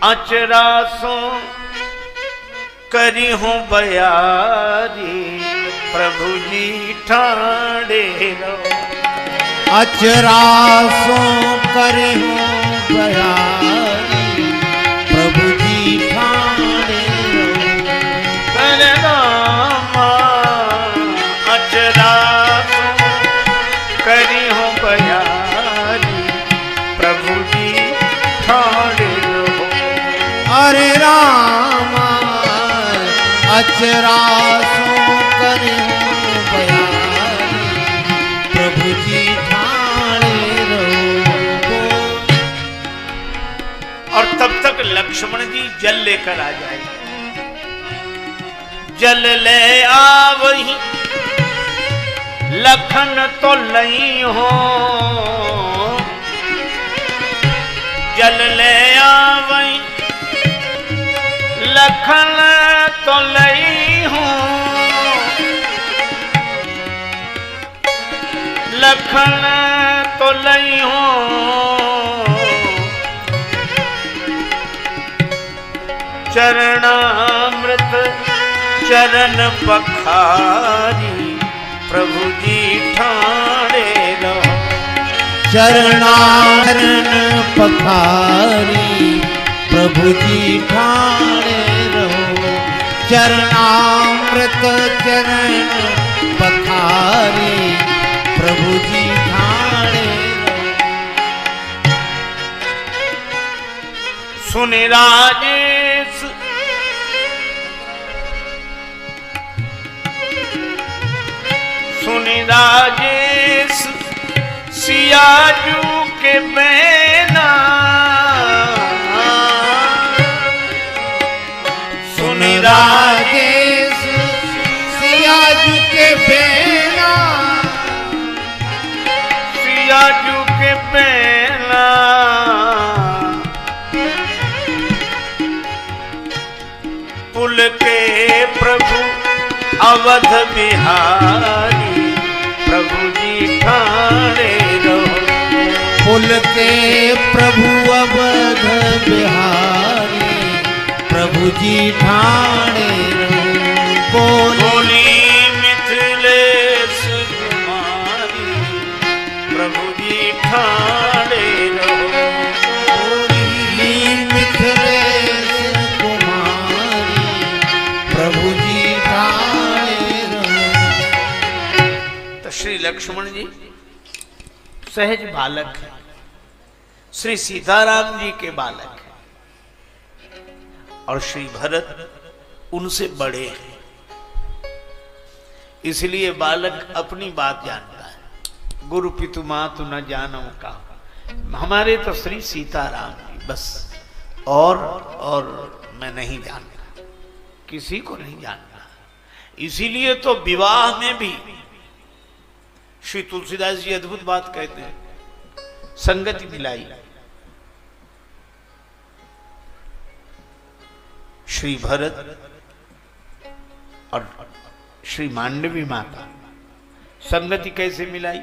अचरासों करी हूं बयारी, प्रभु जी ठाणे रहो। अचरासों करे हूं बयारी, प्रभु जी ठाणे रहो। हरे रामा अचरासों करी हूं बयारी, प्रभु जी ठाणे रहो। हरे रामा अचरासों करे हूं बयारी, प्रभु जी ठाणे रहो। और तब तक लक्ष्मण जी जल लेकर आ जाएंगे। जल ले आवही लखन तो लई हो, जल ले आवही लखन तो लई हो, लखन तो लई हो। चरणामृत चरण पखारी, प्रभु जी ठाणे रहो। चरणारण पखारी, प्रभु जी ठाणे रहो। चरणामृत चरण पखारी, प्रभु जी ठाणे रहो। सुन राजेश सुन राजेश सियाजू के बैना, सुन राजेश सियाजू के बेना, सियाजू के बैना। पुल के प्रभु अवध बिहारी, प्रभु जी ठाणे रहो। पुल के प्रभु अवध बिहारी, प्रभु जी ठाणे रहो। बोली मिथिलेश कुमारी, प्रभु जी ठाणे रहो। बोली मिथिलेश कुमारी, प्रभु जी ठाणे रहो। तो श्री लक्ष्मण जी सहज बालक है, श्री सीताराम जी के बालक है, और श्री भरत उनसे बड़े हैं। इसलिए बालक अपनी बात जानता है। गुरु पितु मातु न जानौ का, हमारे तो श्री सीताराम जी बस, और मैं नहीं जानता, किसी को नहीं जानता। इसीलिए तो विवाह में भी श्री तुलसीदास जी अद्भुत बात कहते हैं, संगति मिलाई। श्री भरत और श्री मांडवी माता संगति कैसे मिलाई?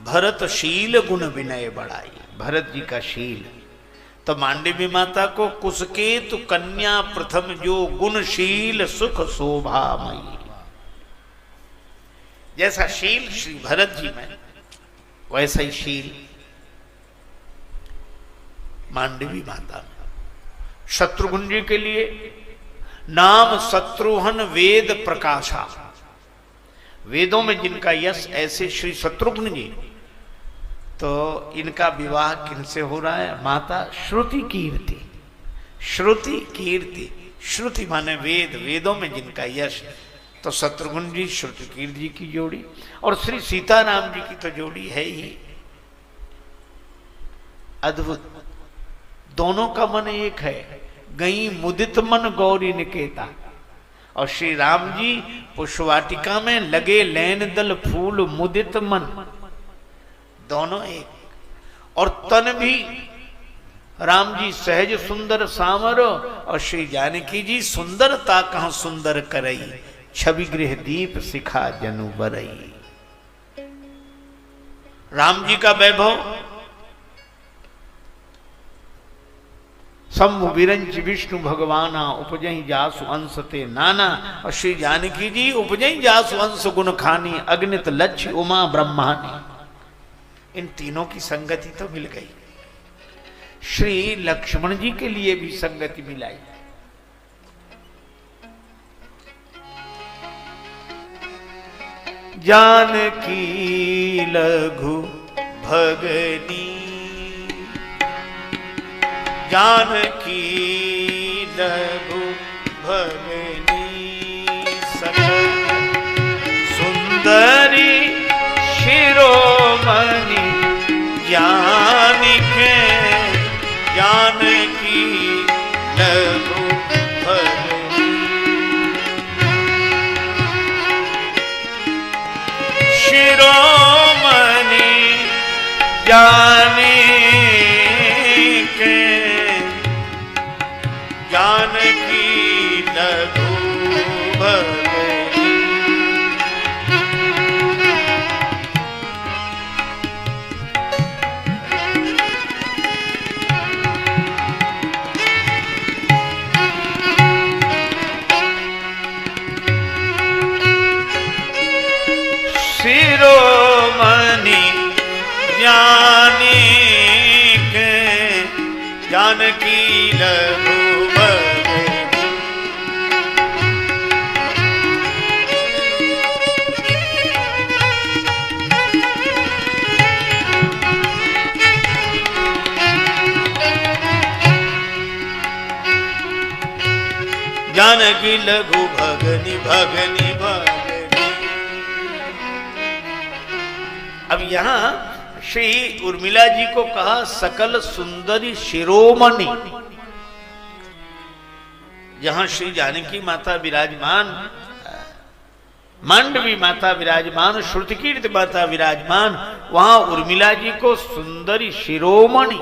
भरत शील गुण विनय बढ़ाई, भरत जी का शील। तो मांडवी माता को कुसकेतु कन्या प्रथम जो गुणशील सुख शोभामयी, जैसा शील श्री भरत जी में वैसा ही शील मांडवी माता में। शत्रुघ्न जी के लिए नाम शत्रुघ्न वेद प्रकाशा, वेदों में जिनका यश, ऐसे श्री शत्रुघ्न जी। तो इनका विवाह किनसे हो रहा है? माता श्रुति कीर्ति, श्रुति कीर्ति श्रुति माने वेद, वेदों में जिनका यश, तो शत्रुघ्न जी श्रुतकीर्त जी की जोड़ी और श्री सीताराम जी की तो जोड़ी है ही अद्भुत। दोनों का मन एक है। गई मुदित मन गौरी निकेता, और श्री राम जी पुष्पवाटिका में लगे लैन दल फूल मुदित मन, दोनों एक। और तन भी राम जी सहज सुंदर सामर, और श्री जानकी जी सुंदरता कहां सुंदर करई, छवि गृह दीप सिखा जनु बरई। राम जी का वैभव शंभु विरंच विष्णु भगवाना, उपजई जासु अंशते नाना, और श्री जानकी जी उपजई जासु अंश गुण खानी, अग्नित लक्ष्य उमा ब्रह्मानी। इन तीनों की संगति तो मिल गई। श्री लक्ष्मण जी के लिए भी संगति मिलाई। जानकी लघु भगनी, जानकी लघु भगनी, सकल सुंदरी शिरोमणि, जानिके जानकी लघु भगनी, शिरोमणि जानिके जानकी लघु भगनी। शिरोमणि ज्ञानी के जानकी लघु जानकी लघु भगनी भगनी भगनी। अब यहां श्री उर्मिला जी को कहा सकल सुंदरी शिरोमणि। जहां श्री जानकी माता विराजमान, मांडवी माता विराजमान, श्रुतकीर्त माता विराजमान, वहां उर्मिला जी को सुंदरी शिरोमणि,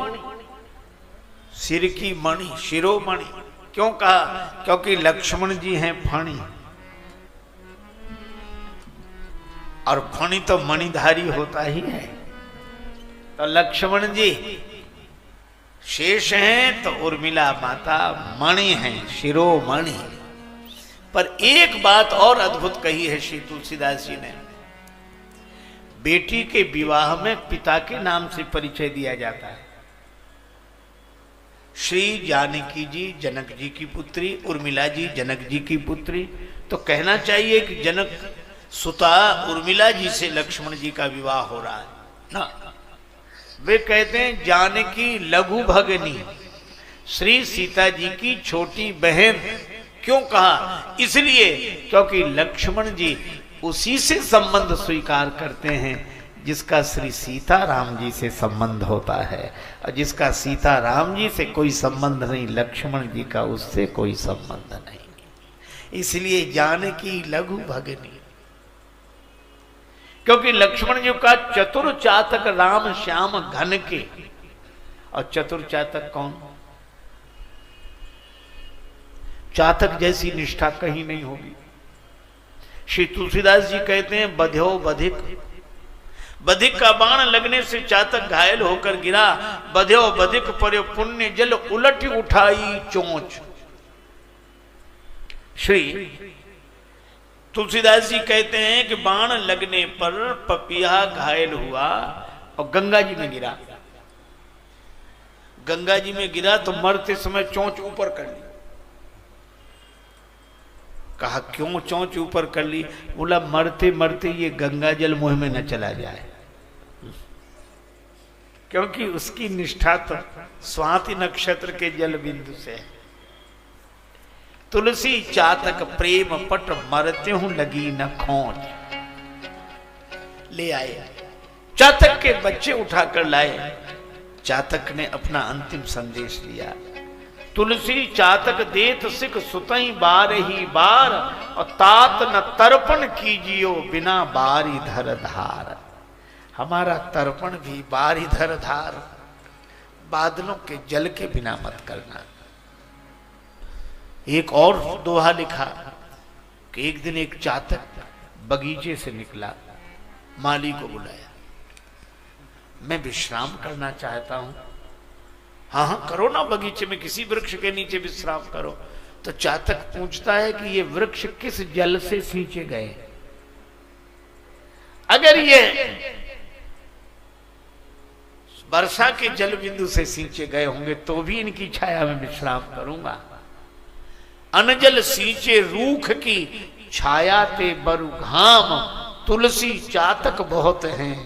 सिर की मणि, शिरोमणि क्यों कहा? क्योंकि लक्ष्मण जी हैं फणी, और फणी तो मणिधारी होता ही है। तो लक्ष्मण जी शेष हैं, तो उर्मिला माता मणि हैं, शिरोमणि। पर एक बात और अद्भुत कही है श्री तुलसीदास जी ने। बेटी के विवाह में पिता के नाम से परिचय दिया जाता है। श्री जानकी जी जनक जी की पुत्री, उर्मिला जी जनक जी की पुत्री, तो कहना चाहिए कि जनक सुता उर्मिला जी से लक्ष्मण जी का विवाह हो रहा है ना। वे कहते हैं जानकी लघु भगनी, श्री सीता जी की छोटी बहन। क्यों कहा? इसलिए क्योंकि लक्ष्मण जी उसी से संबंध स्वीकार करते हैं जिसका श्री सीता राम जी से संबंध होता है, और जिसका सीता राम जी से कोई संबंध नहीं, लक्ष्मण जी का उससे कोई संबंध नहीं। इसलिए जानकी लघु भगनी, क्योंकि लक्ष्मण जी का चतुर चातक राम श्याम घन के। और चतुर चातक कौन? चातक जैसी निष्ठा कहीं नहीं होगी। श्री तुलसीदास जी कहते हैं बध्यो बधिक, बधिक का बाण लगने से चातक घायल होकर गिरा, बध्यो बधिक पर पुण्य जल उलट उठाई चोंच। श्री तुलसीदास जी कहते हैं कि बाण लगने पर पपिया घायल हुआ और गंगा जी में गिरा। गंगा जी में गिरा तो मरते समय चोंच ऊपर कर ली। कहा क्यों चोंच ऊपर कर ली? बोला मरते मरते ये गंगा जल मुंह में न चला जाए, क्योंकि उसकी निष्ठा तो स्वाति नक्षत्र के जल बिंदु से है। तुलसी चातक प्रेम पट मरते हूं लगी न खोज। ले आए, चातक के बच्चे उठाकर लाए। चातक ने अपना अंतिम संदेश दिया। तुलसी चातक देत सिख सुतई बार ही बार, और तात न तर्पण कीजियो बिना बारी धर धार। हमारा तर्पण भी बारी धर धार, बादलों के जल के बिना मत करना। एक और दोहा लिखा कि एक दिन एक चातक बगीचे से निकला, माली को बुलाया, मैं विश्राम करना चाहता हूं। हाँ हाँ करो ना, बगीचे में किसी वृक्ष के नीचे विश्राम करो। तो चातक पूछता है कि ये वृक्ष किस जल से सींचे गए? अगर ये वर्षा के जल बिंदु से सींचे गए होंगे तो भी इनकी छाया में विश्राम करूंगा। अनजल सींचे रूख की छाया ते बरु घाम, तुलसी चातक बहुत हैं।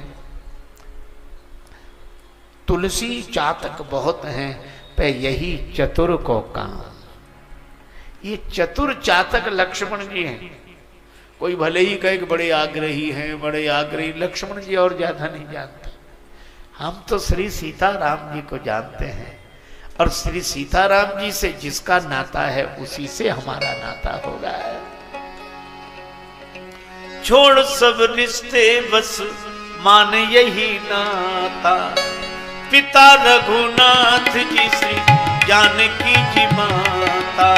तुलसी चातक बहुत हैं, पे यही चतुर को काम। ये चतुर चातक लक्ष्मण जी हैं। कोई भले ही कहे कि बड़े आग्रही हैं, बड़े आग्रही, लक्ष्मण जी और ज्यादा नहीं जानते। हम तो श्री सीताराम जी को जानते हैं, और श्री सीताराम जी से जिसका नाता है उसी से हमारा नाता होगा। छोड़ सब रिश्ते बस मान यही नाता, पिता रघुनाथ जी श्री जानकी जी माता।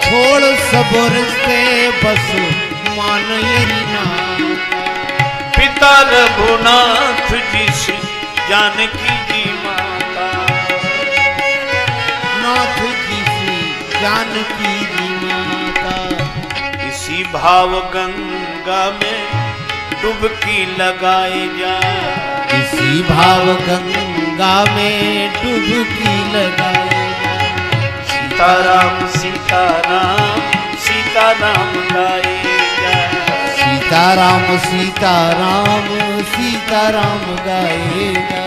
छोड़ सब रिश्ते बस मान यही नाता, पिता रघुनाथ जी श्री जानकी जी माता। नाथ जी श्री जानकी जी माता। इसी भाव गंगा में डुबकी लगाए जा, इसी भाव गंगा में डुबकी लगाए जा। सीताराम सीताराम सीताराम गाए जा, सीताराम सीताराम सीताराम गाए जा।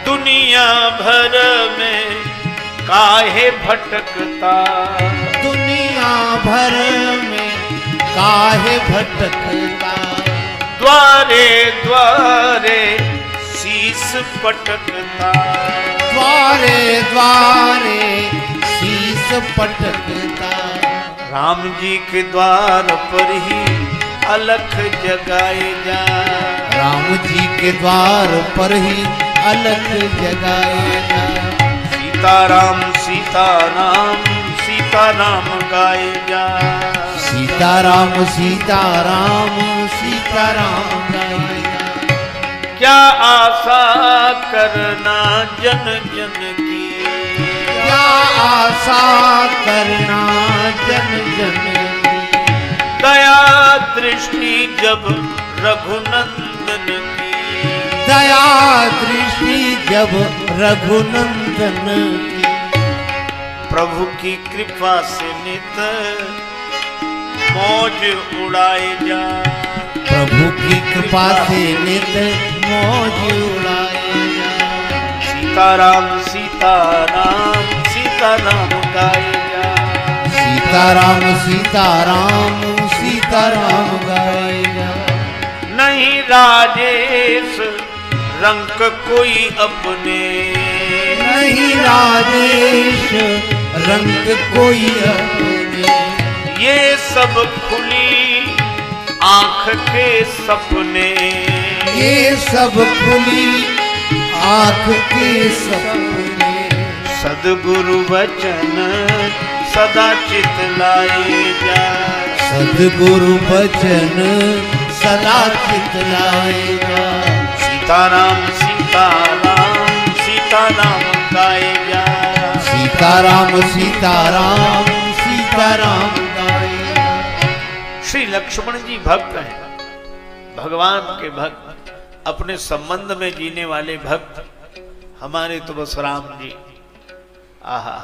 दुनिया भर में काहे भटकता, दुनिया भर में काहे भटकता। द्वारे द्वारे शीस पटकता, द्वारे द्वारे शीस पटकता। राम जी के द्वार पर ही अलख जगाए जा, राम जी के द्वार पर ही अलख जगाए जा। सीताराम सीताराम सीताराम गाए जा, सीताराम सीताराम सीताराम गाए जा। क्या आशा करना जन जन की, क्या आशा करना जन जन की। दया दृष्टि जब रघुनंदन की, दया दृष्टि जब रघुनंदन की। प्रभु की कृपा से नित मौज उड़ाए जा, प्रभु की कृपा से नित मौज उड़ाए जा। सीताराम सीताराम सीताराम गाए जा, सीताराम सीताराम सीताराम गाए जा। नहीं राजेश रंग कोई अपने, नहीं राजेश रंग कोई अपने। ये सब खुली आंख के सपने, ये सब खुली आंख के सपने। सद्गुरु वचन सदा चित लाए जा, सद्गुरु वचन सदा चित लाए जा। सीताराम सीताराम सीताराम गाए जा, सीताराम सीताराम सीताराम गाए जा। श्री लक्ष्मण जी भक्त हैं, भगवान के भक्त, अपने संबंध में जीने वाले भक्त। हमारे तो बस राम जी, आहा।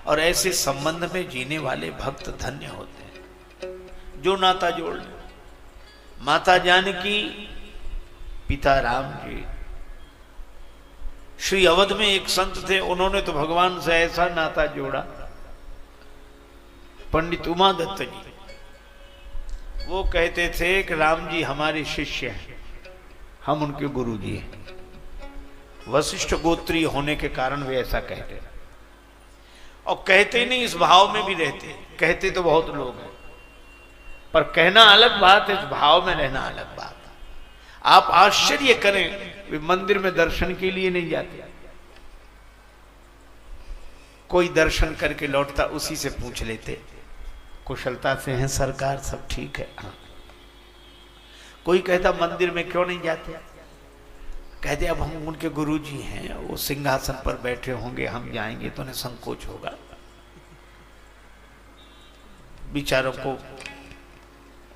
और ऐसे संबंध में जीने वाले भक्त धन्य होते हैं जो नाता जोड़ ले। माता जानकी, पिता राम जी। श्री अवध में एक संत थे, उन्होंने तो भगवान से ऐसा नाता जोड़ा, पंडित उमादत्त जी, वो कहते थे कि राम जी हमारे शिष्य हैं, हम उनके गुरु जी हैं। वशिष्ठ गोत्रीय होने के कारण वे ऐसा कहते हैं, और कहते नहीं इस भाव में भी रहते, कहते तो बहुत लोग हैं, पर कहना अलग बात है, इस भाव में रहना अलग बात है। आप आश्चर्य करें, वे मंदिर में दर्शन के लिए नहीं जाते, कोई दर्शन करके लौटता उसी से पूछ लेते, कुशलता से हैं सरकार, सब ठीक है? हाँ। कोई कहता मंदिर में क्यों नहीं जाते, कहते अब हम उनके गुरुजी हैं, वो सिंहासन पर बैठे होंगे, हम जाएंगे तो उन्हें संकोच होगा। बेचारों को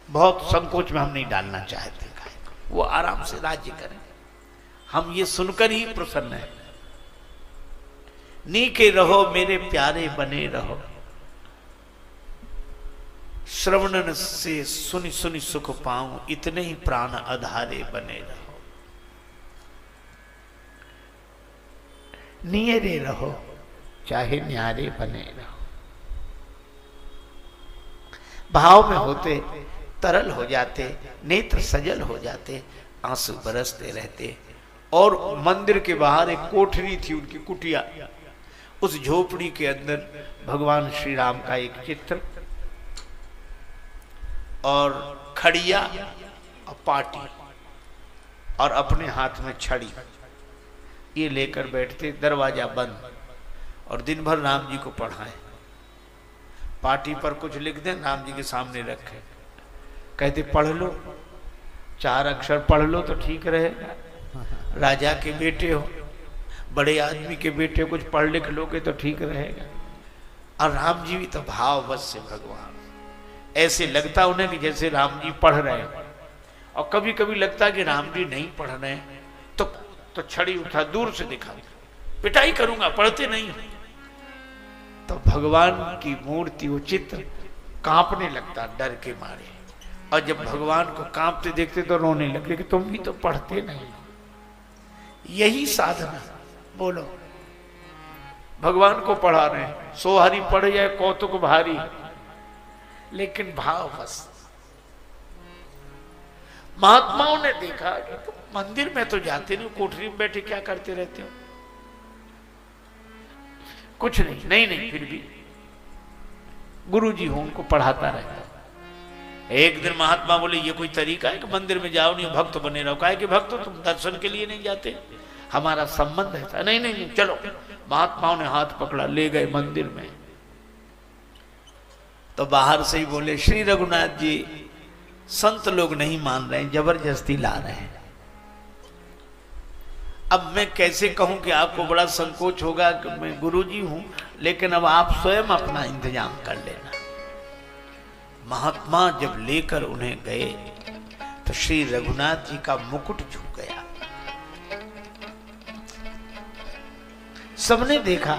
बहुत संकोच में हम नहीं डालना चाहते, वो आराम से राज्य करें, हम ये सुनकर ही प्रसन्न है। नीके रहो मेरे प्यारे बने रहो, श्रवणन से सुनि सुनि सुख पाऊं, इतने ही प्राण आधारे बने रहो। नियरे रहो चाहे न्यारे बने रहो। भाव में होते तरल हो जाते, नेत्र सजल हो जाते, आंसू बरसते रहते। और मंदिर के बाहर एक कोठरी थी उनकी, कुटिया, उस झोपड़ी के अंदर भगवान श्री राम का एक चित्र और खड़िया और पाटी और अपने हाथ में छड़ी, ये लेकर बैठते, दरवाजा बंद, और दिन भर राम जी को पढ़ाएं। पाटी पर कुछ लिख दें, राम जी के सामने रखें, कहते पढ़ लो, 4 अक्षर पढ़ लो तो ठीक रहेगा। राजा के बेटे हो, बड़े आदमी के बेटे, कुछ पढ़ लिख लोगे तो ठीक रहेगा। और राम जी भी तो भाव बस से भगवान, ऐसे लगता उन्हें कि जैसे राम जी पढ़ रहे हैं, और कभी कभी लगता कि राम जी नहीं पढ़ रहे तो छड़ी उठा दूर से दिखा, पिटाई करूंगा, पढ़ते नहीं। तो भगवान की मूर्ति, वो चित्र कांपने लगता डर के मारे, और जब भगवान को कांपते देखते तो रोने लगे कि तुम भी तो पढ़ते नहीं। यही साधना, बोलो, भगवान को पढ़ा रहे हैं, सोहारी पढ़ जाए कौतुक भारी, लेकिन भाव बस। महात्माओं ने देखा कि तुम मंदिर में तो जाते नहीं, कोठरी में बैठे क्या करते रहते हो? कुछ नहीं, नहीं फिर भी गुरुजी हूं, उनको पढ़ाता रहता। एक दिन महात्मा बोले ये कोई तरीका है कि मंदिर में जाओ नहीं भक्त बने रहो? कहा कि भक्त तुम दर्शन के लिए नहीं जाते, हमारा संबंध है। नहीं चलो। महात्माओं ने हाथ पकड़ा, ले गए मंदिर में। तो बाहर से ही बोले श्री रघुनाथ जी, संत लोग नहीं मान रहे हैं, जबरदस्ती ला रहे हैं। अब मैं कैसे कहूं कि आपको बड़ा संकोच होगा कि मैं गुरुजी हूं, लेकिन अब आप स्वयं अपना इंतजाम कर लेना। महात्मा जब लेकर उन्हें गए तो श्री रघुनाथ जी का मुकुट झुक गया। सबने देखा,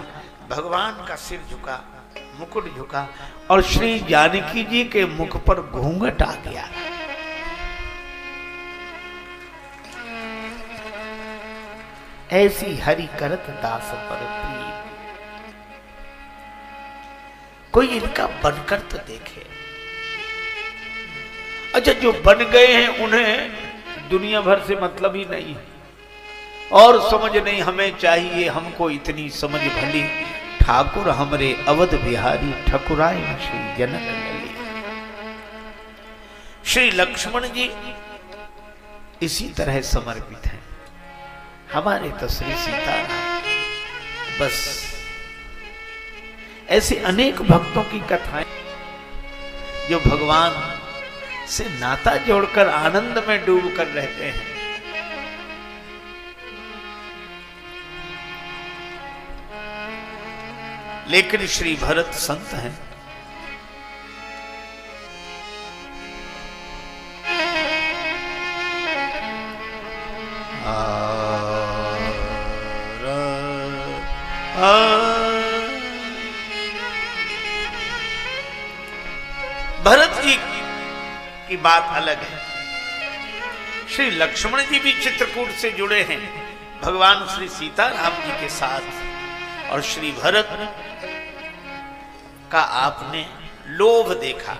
भगवान का सिर झुका, मुकुट झुका, और श्री जानकी जी के मुख पर घूंघट आ गया। ऐसी हरि करत दास पर प्रीत, कोई इनका बनकर तो देखे। अच्छा, जो बन गए हैं उन्हें दुनिया भर से मतलब ही नहीं है, और समझ नहीं हमें चाहिए, हमको इतनी समझ भली, ठाकुर हमरे अवध बिहारी ठकुराय श्री जनक लली। श्री लक्ष्मण जी इसी तरह समर्पित हैं, हमारे तो श्री सीताराम। बस ऐसे अनेक भक्तों की कथाएं जो भगवान से नाता जोड़कर आनंद में डूब कर रहते हैं। लेकिन श्री भरत संत हैं, भरत जी की बात अलग है। श्री लक्ष्मण जी भी चित्रकूट से जुड़े हैं भगवान श्री सीताराम जी के साथ, और श्री भरत का आपने लोभ देखा।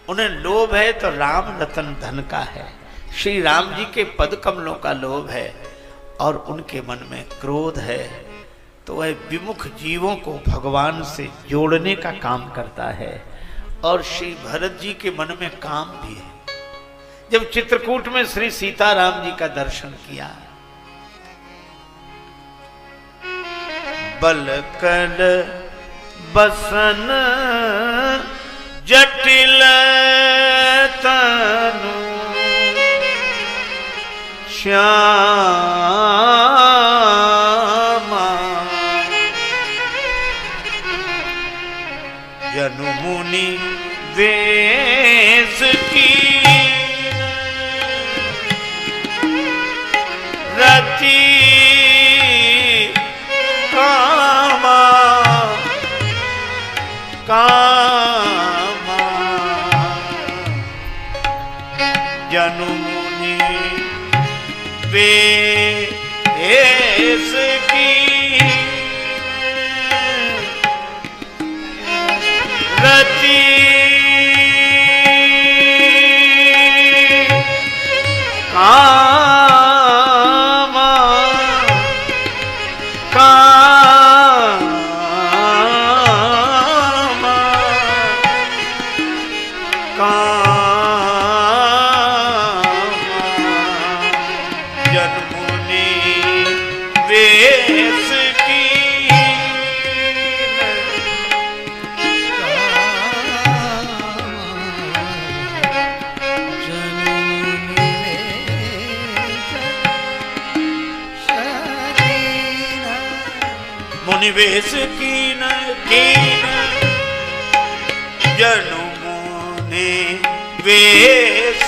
उन्हें लोभ है तो राम रतन धन का है। श्री राम जी के पद कमलों का लोभ है और उनके मन में क्रोध है, तो वह विमुख जीवों को भगवान से जोड़ने का काम करता है। और श्री भरत जी के मन में काम भी है। जब चित्रकूट में श्री सीताराम जी का दर्शन किया, बल कर बसन जटिल तनु श्यामा जनु मुनि वेश की रति कामा कामा जनु मुनि वेश की रति कामा कामा कामा जन्मुनि वेश की मुनिवेश कीन कीन जनु मुनि वेश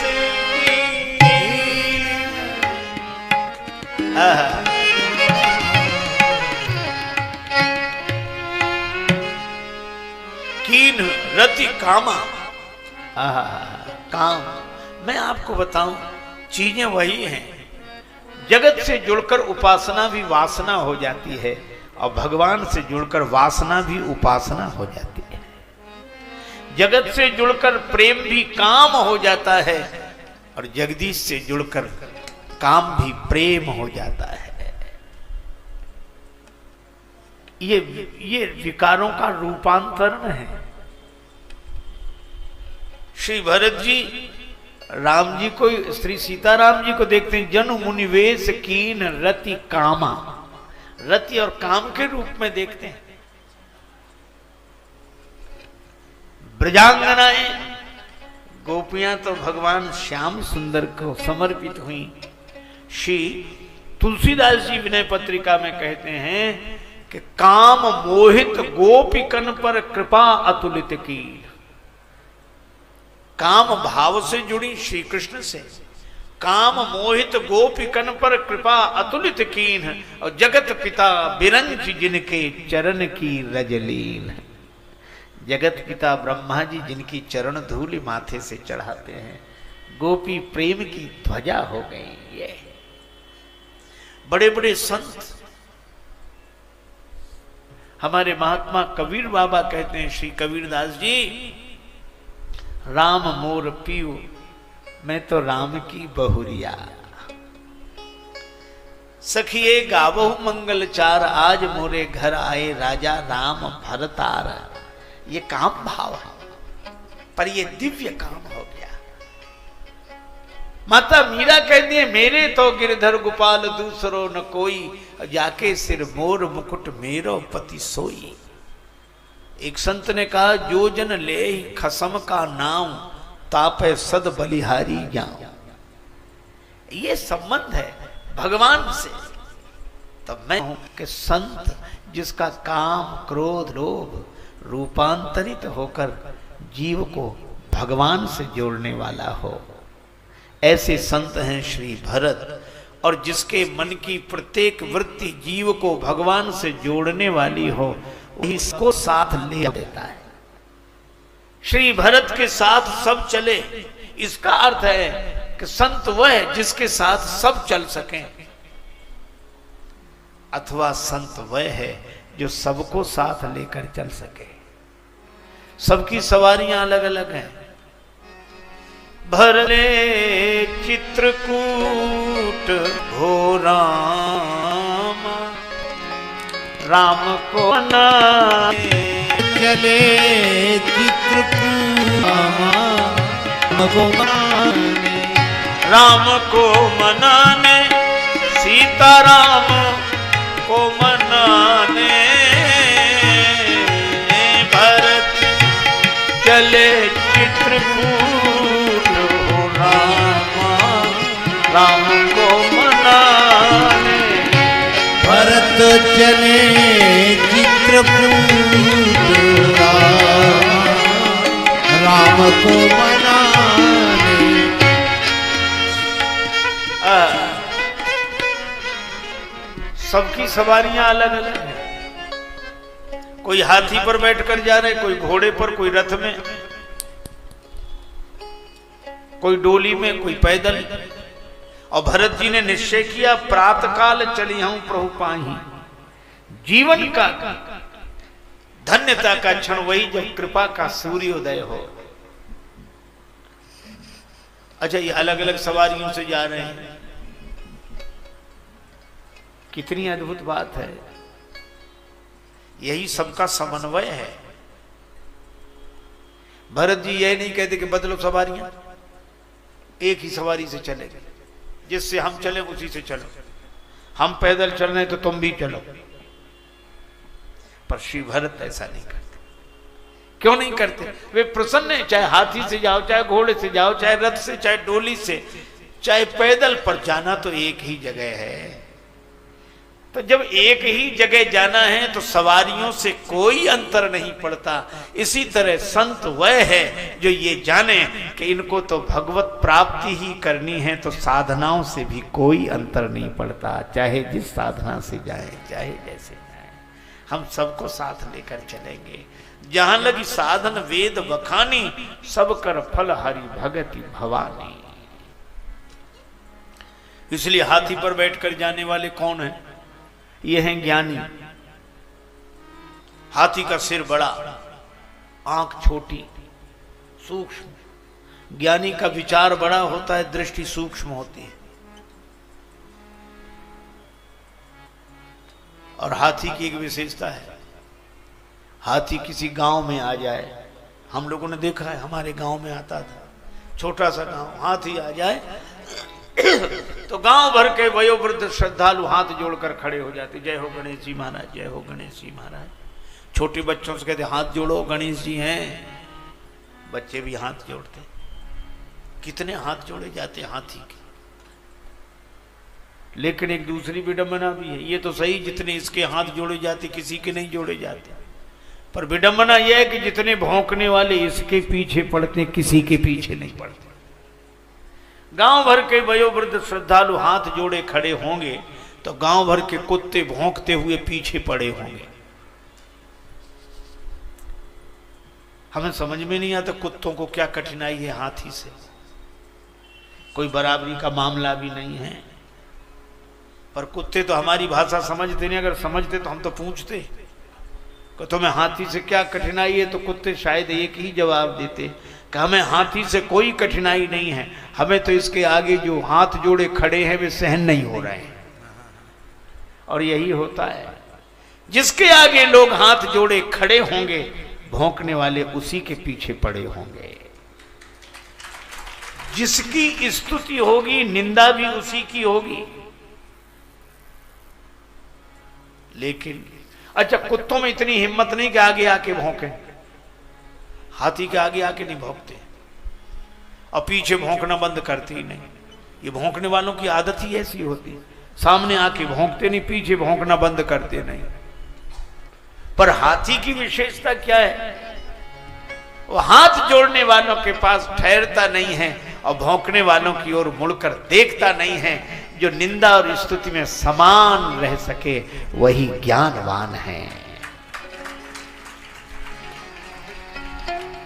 कीन रति कामा। काम, मैं आपको बताऊं, चीजें वही हैं। जगत से जुड़कर उपासना भी वासना हो जाती है और भगवान से जुड़कर वासना भी उपासना हो जाती है। जगत से जुड़कर प्रेम भी काम हो जाता है और जगदीश से जुड़कर काम भी प्रेम हो जाता है। ये विकारों का रूपांतरण है। श्री भरत जी राम जी को, श्री सीताराम जी को देखते हैं, जनु मुनिवेश कीन रति कामा, रति और काम के रूप में देखते हैं। ब्रजांगनाएं गोपियां तो भगवान श्याम सुंदर को समर्पित हुई। श्री तुलसीदास जी विनय पत्रिका में कहते हैं कि काम मोहित गोपिकन पर कृपा अतुलित की। काम भाव से जुड़ी श्री कृष्ण से, काम मोहित गोपिकन पर कृपा अतुलित कीन, और जगत पिता बिरंच जिनके चरण की रजलीन। जगत पिता ब्रह्मा जी जिनकी चरण धूलि माथे से चढ़ाते हैं, गोपी प्रेम की ध्वजा हो गई। ये बड़े बड़े संत, हमारे महात्मा कबीर बाबा कहते हैं, श्री कबीरदास जी, राम मोर पियो मैं तो राम की बहुरिया, सखिए गावहु मंगल चार, आज मोरे घर आए राजा राम भरतार। ये काम भाव है, पर ये दिव्य काम हो गया। माता मीरा कहती है, मेरे तो गिरधर गोपाल दूसरो न कोई, जाके सिर मोर मुकुट मेरो पति सोई। एक संत ने कहा, जो जन ले खसम का नाम, तापे सद बलिहारी जाऊं। ये संबंध है भगवान से। तब मैं हूं कि संत जिसका काम क्रोध लोभ रूपांतरित होकर जीव को भगवान से जोड़ने वाला हो, ऐसे संत हैं श्री भरत। और जिसके मन की प्रत्येक वृत्ति जीव को भगवान से जोड़ने वाली हो, इसको साथ ले देता है। श्री भरत के साथ सब चले, इसका अर्थ है कि संत वह है जिसके साथ सब चल सकें, अथवा संत वह है जो सबको साथ लेकर चल सके। सबकी सवारियां अलग अलग हैं। भरले चित्रकूट हो राम, राम को मनाने चले चित्रकूट को मनाने, राम को मनाने, सीताराम को मनाने। भरत चले चित्रकूट हो राम, राम को मनाने। भरत चले चित्रकूट राम को मनाने। सबकी सवारियां अलग अलग हैं। कोई हाथी पर बैठकर जा रहे, कोई घोड़े पर, कोई रथ में, कोई डोली में, कोई पैदल। और भरत जी ने निश्चय किया, प्रातः काल चली हूं प्रभु पाही। जीवन का धन्यता का क्षण वही जब कृपा का सूर्योदय हो। अच्छा, ये अलग अलग सवारियों से जा रहे हैं, कितनी अद्भुत बात है। यही सबका समन्वय है। भरत जी यह नहीं कहते कि बदलो सवारियां, एक ही सवारी से चलेंगे, जिससे हम चले उसी से चलो। हम पैदल चल रहे तो तुम भी चलो। पर श्री भरत ऐसा नहीं करते। क्यों नहीं करते? वे प्रसन्न है, चाहे हाथी से जाओ, चाहे घोड़े से जाओ, चाहे रथ से, चाहे डोली से, चाहे पैदल, पर जाना तो एक ही जगह है। तो जब एक ही जगह जाना है तो सवारियों से कोई अंतर नहीं पड़ता। इसी तरह संत वह है जो ये जाने कि इनको तो भगवत प्राप्ति ही करनी है, तो साधनाओं से भी कोई अंतर नहीं पड़ता। चाहे जिस साधना से जाए, चाहे जैसे जाए, हम सबको साथ लेकर चलेंगे। जहां लगी साधन वेद बखानी, सब कर फल हरि भगति भवानी। इसलिए हाथी पर बैठकर जाने वाले कौन है? ये हैं ज्ञानी। हाथी का सिर बड़ा, आंख छोटी, सूक्ष्म। ज्ञानी का विचार बड़ा होता है, दृष्टि सूक्ष्म होती है। और हाथी की एक विशेषता है, हाथी किसी गांव में आ जाए, हम लोगों ने देखा है, हमारे गांव में आता था, छोटा सा गांव, हाथी आ जाए तो गांव भर के वयोवृद्ध श्रद्धालु हाथ जोड़कर खड़े हो जाते, जय हो गणेश जी महाराज, जय हो गणेश जी महाराज। छोटे बच्चों से कहते हाथ जोड़ो, गणेश जी हैं। बच्चे भी हाथ जोड़ते। कितने हाथ जोड़े जाते हाथी के। लेकिन एक दूसरी विडंबना भी है। ये तो सही, जितने इसके हाथ जोड़े जाते किसी के नहीं जोड़े जाते, पर विडंबना यह है कि जितने भौंकने वाले इसके पीछे पड़ते किसी के पीछे नहीं पड़ते। गांव भर के वयोवृद्ध श्रद्धालु हाथ जोड़े खड़े होंगे तो गांव भर के कुत्ते भौंकते हुए पीछे पड़े होंगे। हमें समझ में नहीं आता कुत्तों को क्या कठिनाई है हाथी से। कोई बराबरी का मामला भी नहीं है, पर कुत्ते तो हमारी भाषा समझते नहीं। अगर समझते तो हम तो पूछते कि तुम्हें हाथी से क्या कठिनाई है, तो कुत्ते शायद एक ही जवाब देते कि हमें हाथी से कोई कठिनाई नहीं है, हमें तो इसके आगे जो हाथ जोड़े खड़े हैं वे सहन नहीं हो रहे हैं। और यही होता है, जिसके आगे लोग हाथ जोड़े खड़े होंगे, भौंकने वाले उसी के पीछे पड़े होंगे। जिसकी स्तुति होगी, निंदा भी उसी की होगी। लेकिन अच्छा, कुत्तों में इतनी हिम्मत नहीं कि आगे आके भौंके, हाथी के आगे आके नहीं भौंकते और पीछे भौंकना बंद करते ही नहीं। ये भौंकने वालों की आदत ही ऐसी होती है, सामने आके भौंकते नहीं, पीछे भौंकना बंद करते नहीं। पर हाथी की विशेषता क्या है? वो हाथ जोड़ने वालों के पास ठहरता नहीं है और भौंकने वालों की ओर मुड़कर देखता नहीं है। जो निंदा और स्तुति में समान रह सके वही ज्ञानवान है।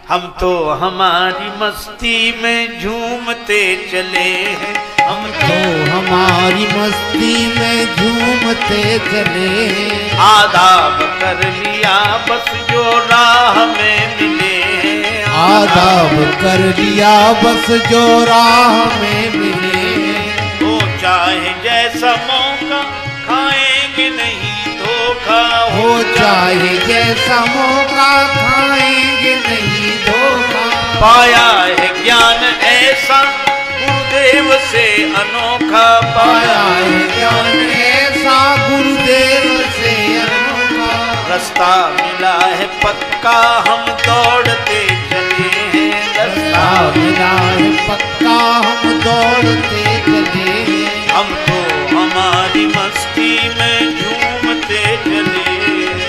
हम तो हमारी मस्ती में झूमते चले हैं, हम तो हमारी मस्ती में झूमते चले। आदाब कर लिया बस जो राह में मिले आदाब कर लिया बस जो राह में मिले। हो चाहे जैसा मौका खाएंगे नहीं धोखा। हो चाहे जैसा मौका खाएंगे नहीं धोखा। पाया है ज्ञान ऐसा गुरुदेव से अनोखा। पाया है ज्ञान ऐसा गुरुदेव से अनोखा। रास्ता मिला है पक्का हम दौड़ते चले हैं। रास्ता मिला है पक्का हम दौड़ते चले हैं। हम तो हमारी मस्ती में झूमते चले।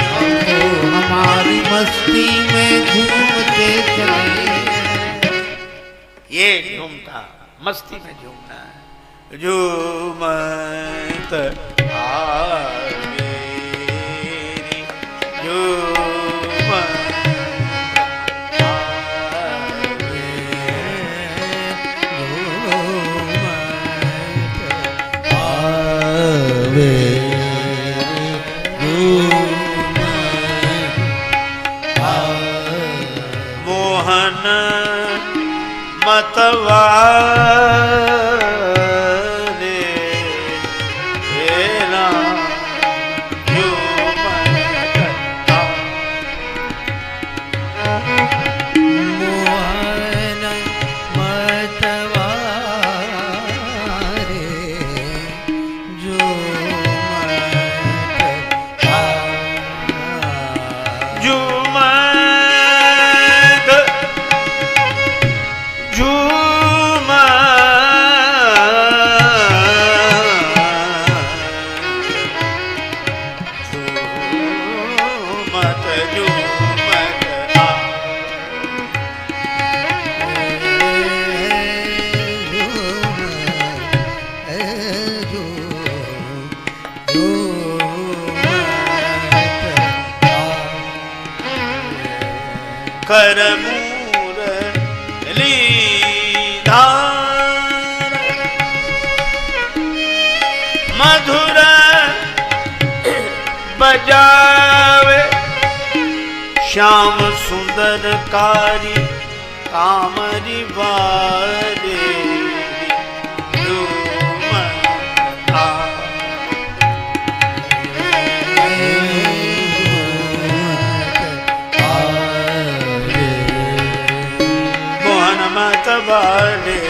हम तो हमारी मस्ती में झूमते चले। ये झूमता मस्ती में झूमना है। झूमत आगे झूमत आवे मोहन मतवारे तेरा मोहन मतवारे जो कर मुरली धार मधुर बजावे श्याम सुंदर कारी कामरी बारे। बाले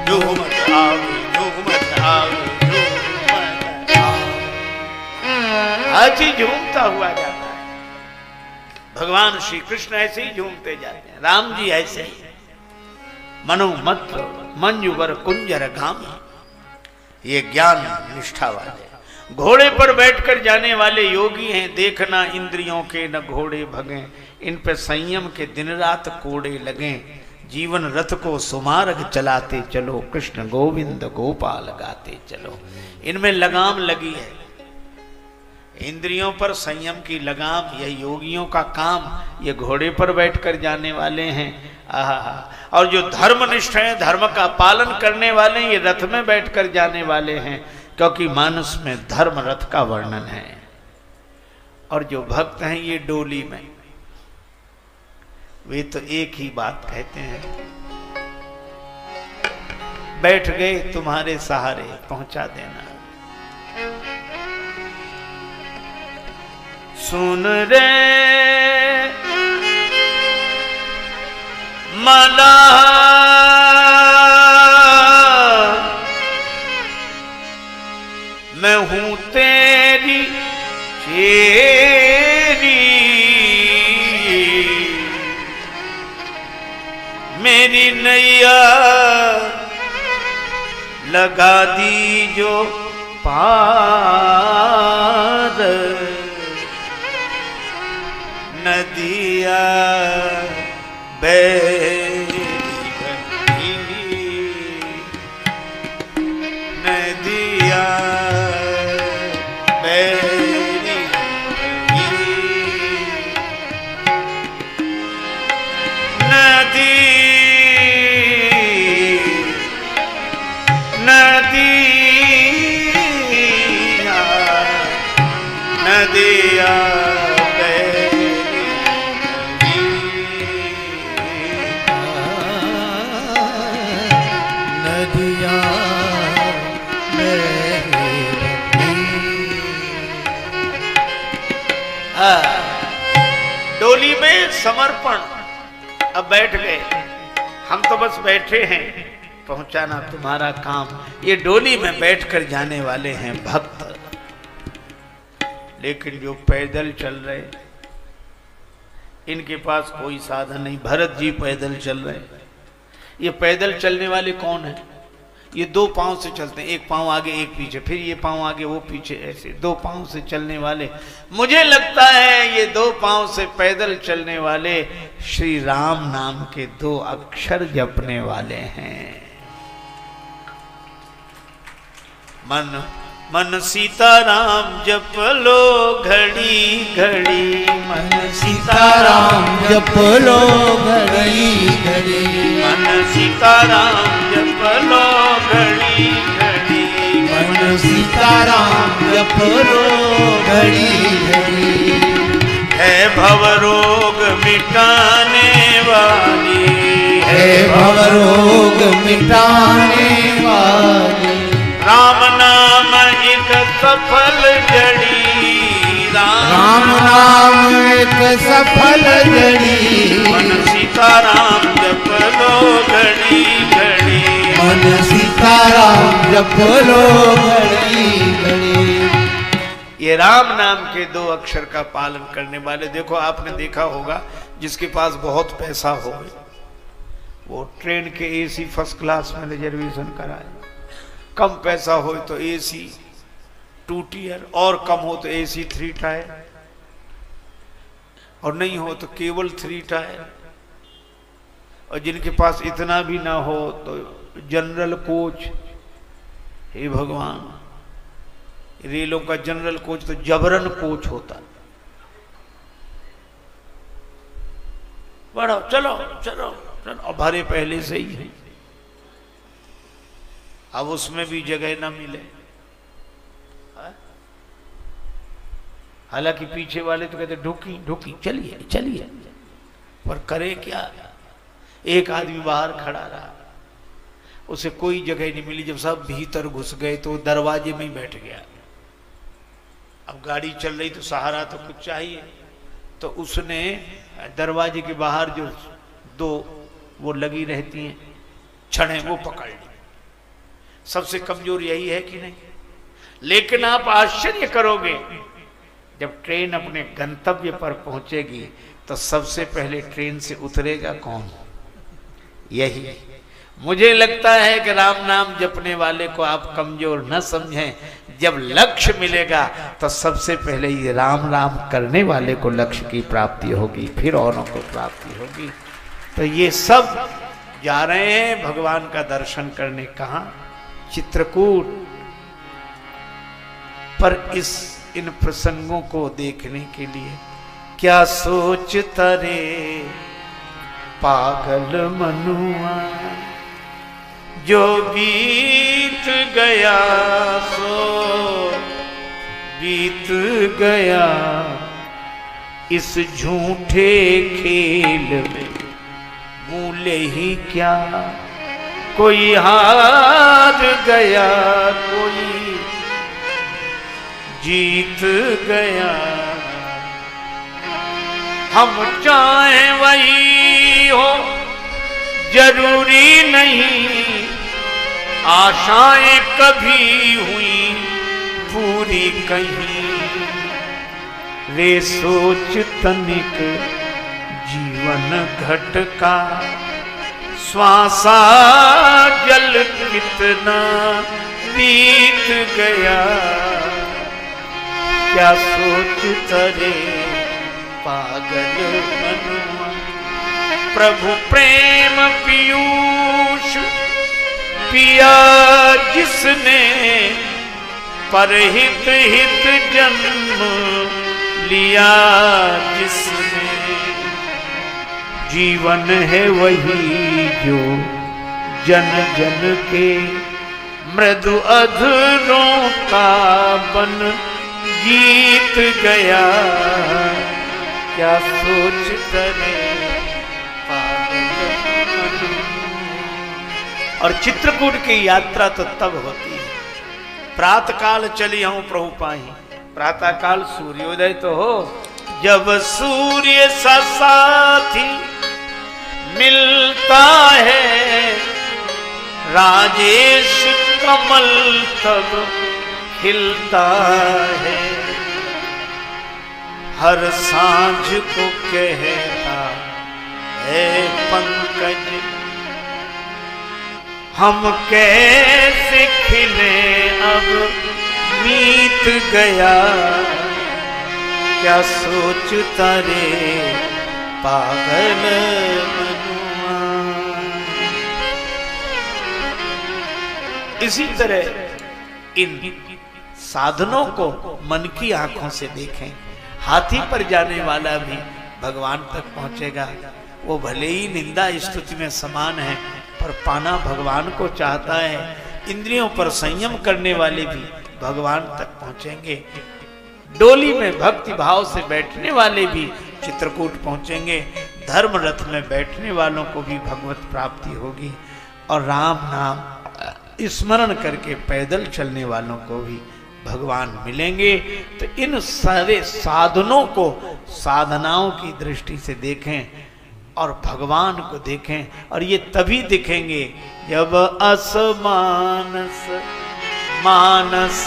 झूमत आवे झूमत आवे झूमत आज ही झूमता हुआ जाता है। भगवान श्री कृष्ण ऐसे ही झूमते जाते हैं। राम जी ऐसे ही मनोमत मंजुवर कुंजर गाम। ये ज्ञान निष्ठा वाले घोड़े पर बैठकर जाने वाले योगी हैं। देखना इंद्रियों के न घोड़े भगे, इन पे संयम के दिन रात कोड़े लगे। जीवन रथ को सुमार्ग चलाते चलो, कृष्ण गोविंद गोपाल गाते चलो। इनमें लगाम लगी है, इंद्रियों पर संयम की लगाम। यह योगियों का काम। ये घोड़े पर बैठकर जाने वाले हैं। आहा। और जो धर्मनिष्ठ हैं, धर्म का पालन करने वाले, ये रथ में बैठकर जाने वाले हैं, क्योंकि मानस में धर्म रथ का वर्णन है। और जो भक्त हैं ये डोली में, वे तो एक ही बात कहते हैं, बैठ गए तुम्हारे सहारे पहुंचा देना। सुन रे मला मैं हूं तेरी चेरी, मेरी नैया लगा दी जो पार, नदिया बेरी नदिया बेरी नदी नदिया नदिया बेरी समर्पण। अब बैठ गए, हम तो बस बैठे हैं, पहुंचाना तुम्हारा काम। ये डोली में बैठकर जाने वाले हैं भक्त, लेकिन जो पैदल चल रहे, इनके पास कोई साधन नहीं। भरत जी पैदल चल रहे। ये पैदल चलने वाले कौन है? ये दो पांव से चलते हैं, एक पांव आगे एक पीछे, फिर ये पांव आगे वो पीछे, ऐसे दो पांव से चलने वाले। मुझे लगता है ये दो पांव से पैदल चलने वाले श्री राम नाम के दो अक्षर जपने वाले हैं। मन मन सीताराम जप लो घड़ी घड़ी, मन सीताराम जप लो घड़ी घड़ी, मन सीताराम जप लो घड़ी घड़ी, मन सीताराम जप लो घड़ी घड़ी। है भव रोग मिटाने वाली, है भव रोग मिटाने वाली, राम नाम एक सफल जड़ी, राम नाम एक सफल जड़ी। मन सीताराम जप लो घड़ी घड़ी, मन सीताराम जप लो घड़ी घड़ी। ये राम नाम के दो अक्षर का पालन करने वाले। देखो आपने देखा होगा, जिसके पास बहुत पैसा हो वो ट्रेन के एसी फर्स्ट क्लास में रिजर्वेशन कराए, कम पैसा हो तो एसी 2 टियर, और कम हो तो एसी 3 टायर, और नहीं हो तो केवल 3 टायर, और जिनके पास इतना भी ना हो तो जनरल कोच। हे भगवान, रेलों का जनरल कोच तो जबरन कोच होता। बढ़ो, चलो चलो चलो, और भरे पहले से ही है, अब उसमें भी जगह ना मिले। हालांकि पीछे वाले तो कहते ढुकी ढुकी, चलिए चलिए, पर करे क्या? एक आदमी बाहर खड़ा रहा, उसे कोई जगह नहीं मिली। जब सब भीतर घुस गए तो दरवाजे में ही बैठ गया। अब गाड़ी चल रही तो सहारा तो कुछ चाहिए, तो उसने दरवाजे के बाहर जो 2 वो लगी रहती हैं छड़ें, वो पकड़ ली। सबसे कमजोर यही है कि नहीं? लेकिन आप आश्चर्य करोगे, जब ट्रेन अपने गंतव्य पर पहुंचेगी तो सबसे पहले ट्रेन से उतरेगा कौन? यही। मुझे लगता है कि राम नाम जपने वाले को आप कमजोर न समझें। जब लक्ष्य मिलेगा तो सबसे पहले ये राम राम करने वाले को लक्ष्य की प्राप्ति होगी, फिर औरों को प्राप्ति होगी। तो ये सब जा रहे हैं भगवान का दर्शन करने। कहाँ? चित्रकूट। पर इन प्रसंगों को देखने के लिए क्या सोचता रे पागल मनुआ, जो बीत गया सो बीत गया, इस झूठे खेल में मूल्य ही क्या। कोई हार गया, कोई जीत गया, हम चाहें वही हो जरूरी नहीं, आशाएं कभी हुई पूरी कहीं। रे सोच तनिक जीवन घट का, श्वासा जल कितना बीत गया। क्या सोचता रे पागल मनुआ, प्रभु प्रेम पीयूष पिया जिसने, परहित हित जन्म लिया जिसने। जीवन है वही जो जन जन के मृदु अधरों का बन गीत गया। क्या सोचता रे पागल और चित्रकूट की यात्रा तो तब होती है प्रातः काल चली हूं प्रभु पाही। प्रातः काल सूर्योदय तो हो जब सूर्य सा साथी मिलता है, राजेश कमल तब खिलता है। हर सांझ को कहता है पंकज, हम कैसे खिले अब बीत गया, क्या सोचता रे पागल मनुआ। इसी तरह इन साधनों को मन की आंखों से देखें। हाथी पर जाने वाला भी भगवान तक पहुंचेगा। वो भले ही निंदा स्तुति में समान है, पर पाना भगवान को चाहता है। इंद्रियों पर संयम करने वाले भी भगवान तक पहुंचेंगे। डोली में भक्ति भाव से बैठने वाले भी चित्रकूट पहुंचेंगे। धर्म रथ में बैठने वालों को भी भगवत प्राप्ति होगी, और राम नाम स्मरण करके पैदल चलने वालों को भी भगवान मिलेंगे। तो इन सारे साधनों को साधनाओं की दृष्टि से देखें और भगवान को देखें, और ये तभी दिखेंगे जब असमानस मानस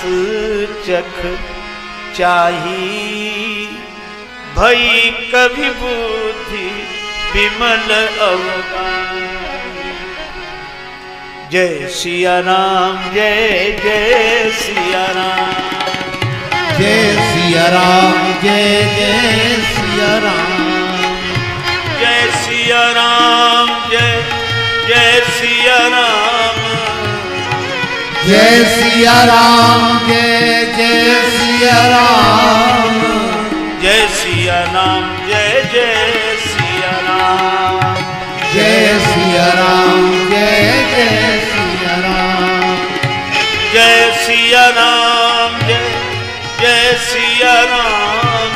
चख चाही, भई कभी बुद्धि विमल अवगाही। जय सिया राम, जय जय सिया राम, जय सिया राम, जय जय सिया राम, जय सिया राम, जय जय सिया राम, जय सिया राम, जय जय सिया राम, जय सिया राम, जय जय सिया राम, जय सिया राम, जय जय सिया राम, जय सिया राम, जय जय सिया राम,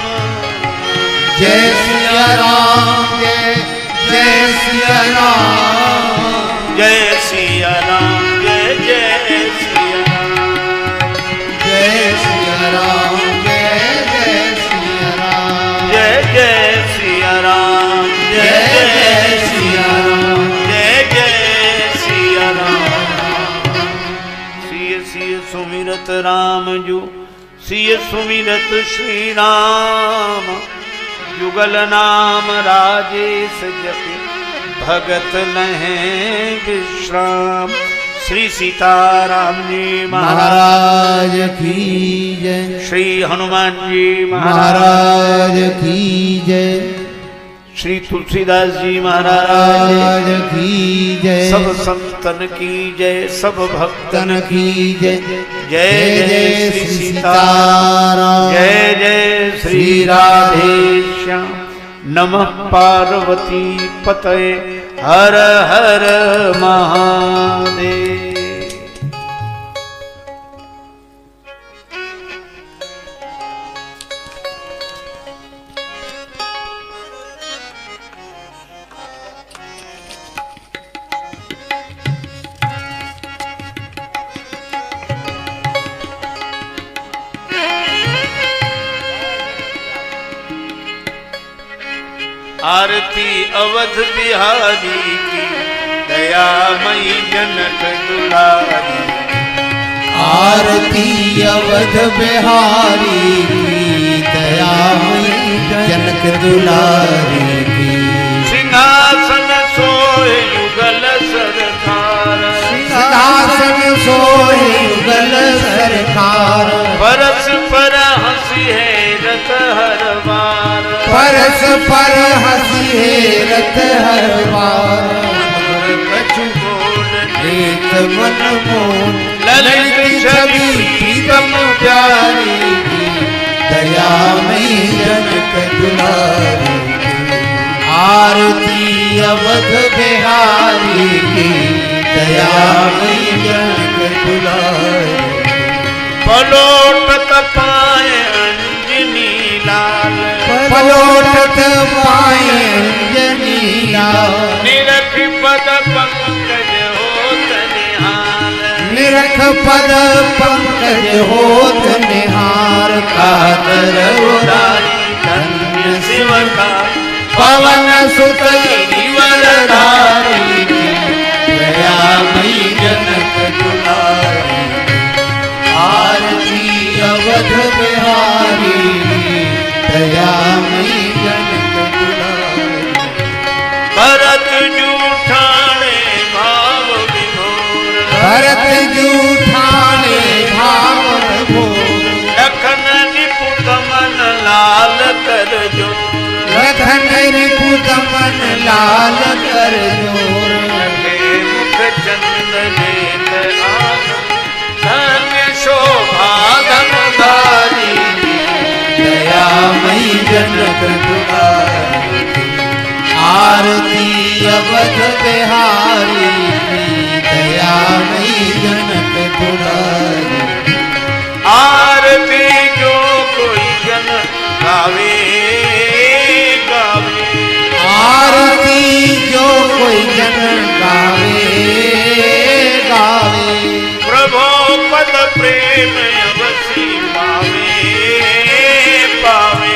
जय सिया राम, जय जय सिया राम, जय सिया राम, जय जय सिया राम, जय सिया राम, जय जय सिया राम, जय जय सिया राम, जय जय सिया राम, जय जय सिया राम। सिय सिय सुमिरत राम जू, सिय सुमिरत श्री राम, युगल नाम राजेश जपि भगत लहें विश्राम। श्री सीताराम जी महाराज की जय, श्री हनुमान जी महाराज की जय, श्री तुलसीदास जी महाराज की जय, सब संतन की जय, सब भक्तन की जय। जय जय श्री सीताराम, जय जय श्री राधेश्याम। नमः पार्वती पतये, हर हर महादेव। आरती अवध बिहारी की, दयामयी जनक दुलारी। आरती अवध बिहारी की, दयामयी जनक दुलारी की। सिंहासन सोए युगल सरकार, सिंहासन सोए युगल सरकार। परस पर हंसी है रत हर बार, परस पर हंसी है रत हर बार। कछु बोल लेत मन मोन, ललित छवि प्रीतम प्यारी की, दयामयी जनक दुलारी की। आरती अवध बिहारी की, दयामयी जनक दुलारी। पलोटत पाए अंजनी लाल, पलोटत पाए अंजनी लाल। निरख पद पंकज होत निहाल, निरख पद पंकज होत निहार। कातर उराई धन्य का पवन सुत गिरिवरधारी दयामयी जनक दुलारी आरती अवध बिहारी दयामयी जनक दुलारी भरत जूठाने भाव विभोर भरत जूठाने भाव विभोर लखन निपुत मन लाल कर जो लखन रिपुत मन लाल कर जोर लगे मुख चंद लेत आन धन्य शोभा धनधारी दयामयी जनक दुलारी आरती अवध बिहारी दयामयी जनक दुलारी आरती जो कोई जन गावे गावे आरती जो कोई जन गावे गावे प्रभो पद प्रेम अवसी पावे पावे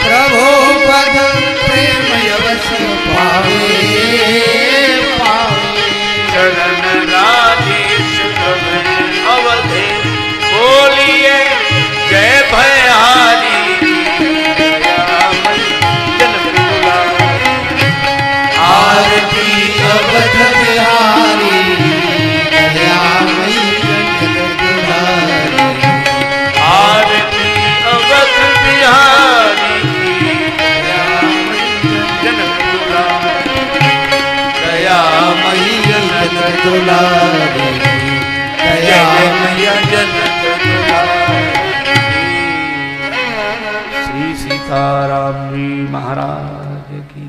प्रभु पद प्रेम अवश्य पावे पावे चरण राजेश कवि अवधे बोलिए जय भयारी दयामयी जनक दुलारी आरती अवध बिहारी दयामयी जनक दुलारी आरती अवध बिहारी दयामयी जनक दुलारी दयामयी जनक दुलारी दयामयी जनक दुलारी श्री सीताराम जी महाराज की